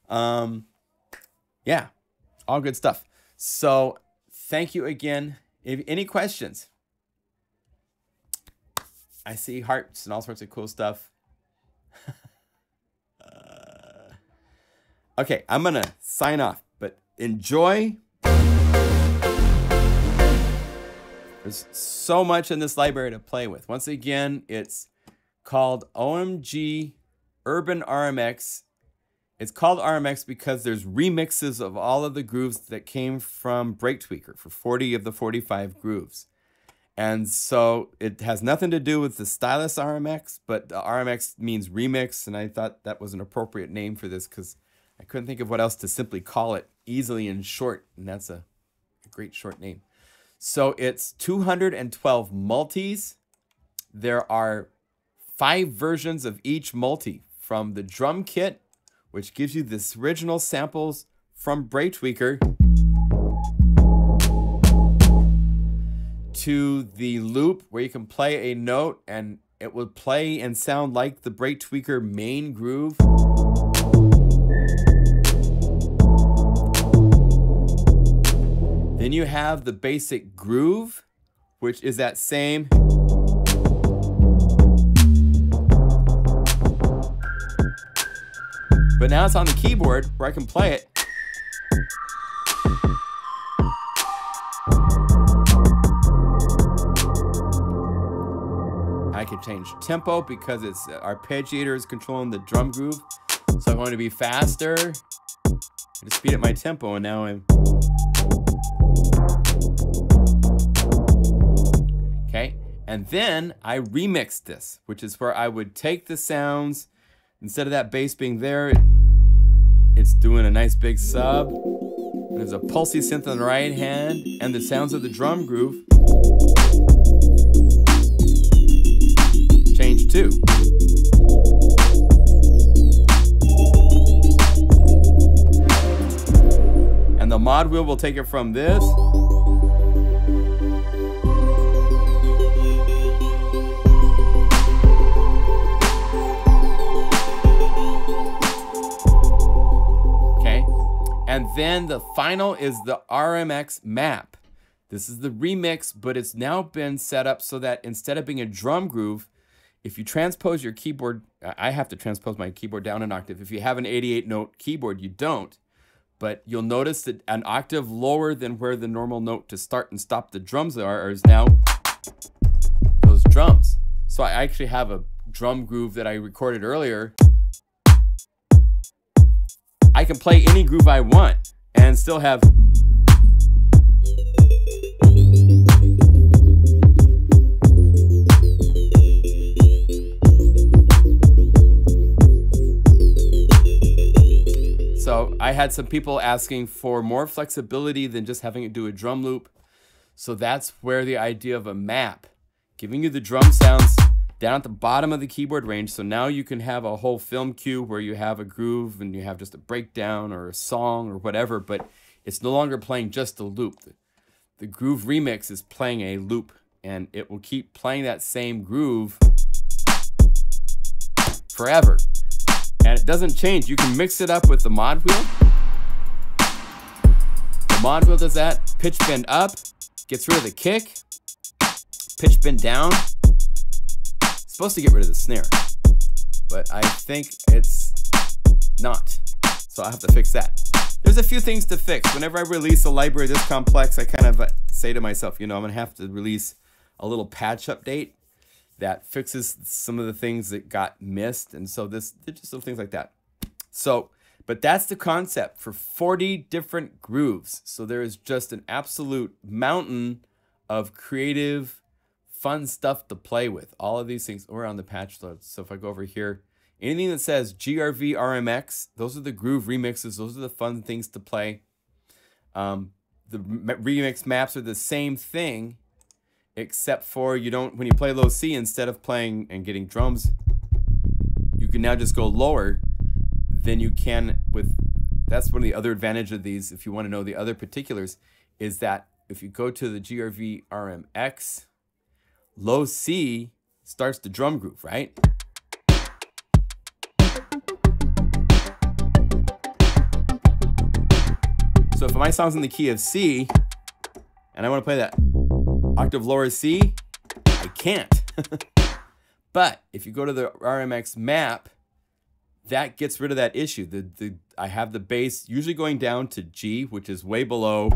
Yeah. All good stuff. So thank you again. If any questions, I see hearts and all sorts of cool stuff. Okay, I'm going to sign off, but enjoy. There's so much in this library to play with. Once again, it's called OMG Urban RMX. It's called RMX because there's remixes of all of the grooves that came from Break Tweaker for 40 of the 45 grooves. And so it has nothing to do with the stylus RMX, but the RMX means remix, and I thought that was an appropriate name for this because I couldn't think of what else to simply call it easily and short, and that's a great short name. So it's 212 multis. There are 5 versions of each multi, from the drum kit, which gives you this original samples from Break Tweaker, to the loop where you can play a note and it will play and sound like the Break Tweaker main groove. Then you have the basic groove, which is that same. But now it's on the keyboard where I can play it. I can change tempo because it's arpeggiator is controlling the drum groove. So I'm going to be faster. I just speed up my tempo and now I'm... Okay, and then I remixed this, which is where I would take the sounds. Instead of that bass being there, it's doing a nice big sub. And there's a pulsy synth on the right hand and the sounds of the drum groove. Change 2. And the mod wheel will take it from this. And then the final is the RMX map. This is the remix, but it's now been set up so that instead of being a drum groove, if you transpose your keyboard, I have to transpose my keyboard down an octave. If you have an 88 note keyboard, you don't. But you'll notice that an octave lower than where the normal note to start and stop the drums are is now those drums. So I actually have a drum groove that I recorded earlier. I can play any groove I want and still have. So I had some people asking for more flexibility than just having it do a drum loop. So that's where the idea of a map giving you the drum sounds down at the bottom of the keyboard range. So now you can have a whole film cue where you have a groove and you have just a breakdown or a song or whatever, but it's no longer playing just a loop. The Groove Remix is playing a loop, and it will keep playing that same groove forever. And it doesn't change. You can mix it up with the mod wheel. The mod wheel does that. Pitch bend up, gets rid of the kick. Pitch bend down. It's supposed to get rid of the snare, but I think it's not. So I'll have to fix that. There's a few things to fix. Whenever I release a library this complex, I kind of say to myself, you know, I'm gonna have to release a little patch update that fixes some of the things that got missed. And so there's just little things like that. So, but that's the concept for 40 different grooves. So there is just an absolute mountain of creative, fun stuff to play with. All of these things are on the patch load. So if I go over here, anything that says GRV RMX, those are the groove remixes. Those are the fun things to play. The remix maps are the same thing, except for you don't, when you play low C, instead of playing and getting drums, you can now just go lower than you can with, that's one of the other advantages of these, if you want to know the other particulars, is that if you go to the GRV RMX, low C starts the drum groove, right? So if my song's in the key of C, and I want to play that octave lower C, I can't. But if you go to the RMX map, that gets rid of that issue. I have the bass usually going down to G, which is way below.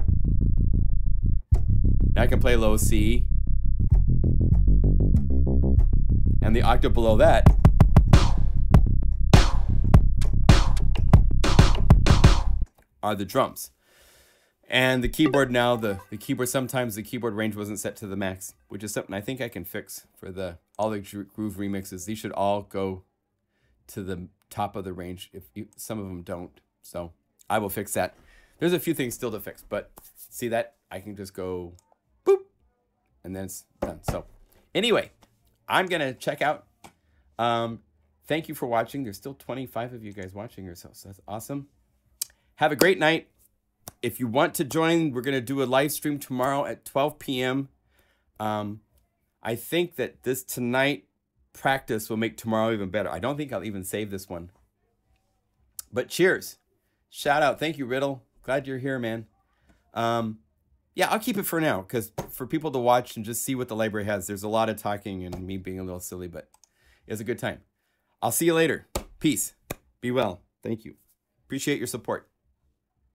Now I can play low C. And the octave below that are the drums. And the keyboard now, the keyboard, sometimes the keyboard range wasn't set to the max, which is something I think I can fix for all the groove remixes. These should all go to the top of the range. Some of them don't, so I will fix that. There's a few things still to fix, but see that? I can just go boop, and then it's done. So anyway, I'm gonna check out. Thank you for watching. There's still 25 of you guys watching or so that's awesome. Have a great night. If you want to join, we're going to do a live stream tomorrow at 12 p.m. I think that this tonight practice will make tomorrow even better. I don't think I'll even save this one. But cheers. Shout out. Thank you, Riddle. Glad you're here, man. Yeah, I'll keep it for now, because for people to watch and just see what the library has, there's a lot of talking and me being a little silly, but it was a good time. I'll see you later. Peace. Be well. Thank you. Appreciate your support.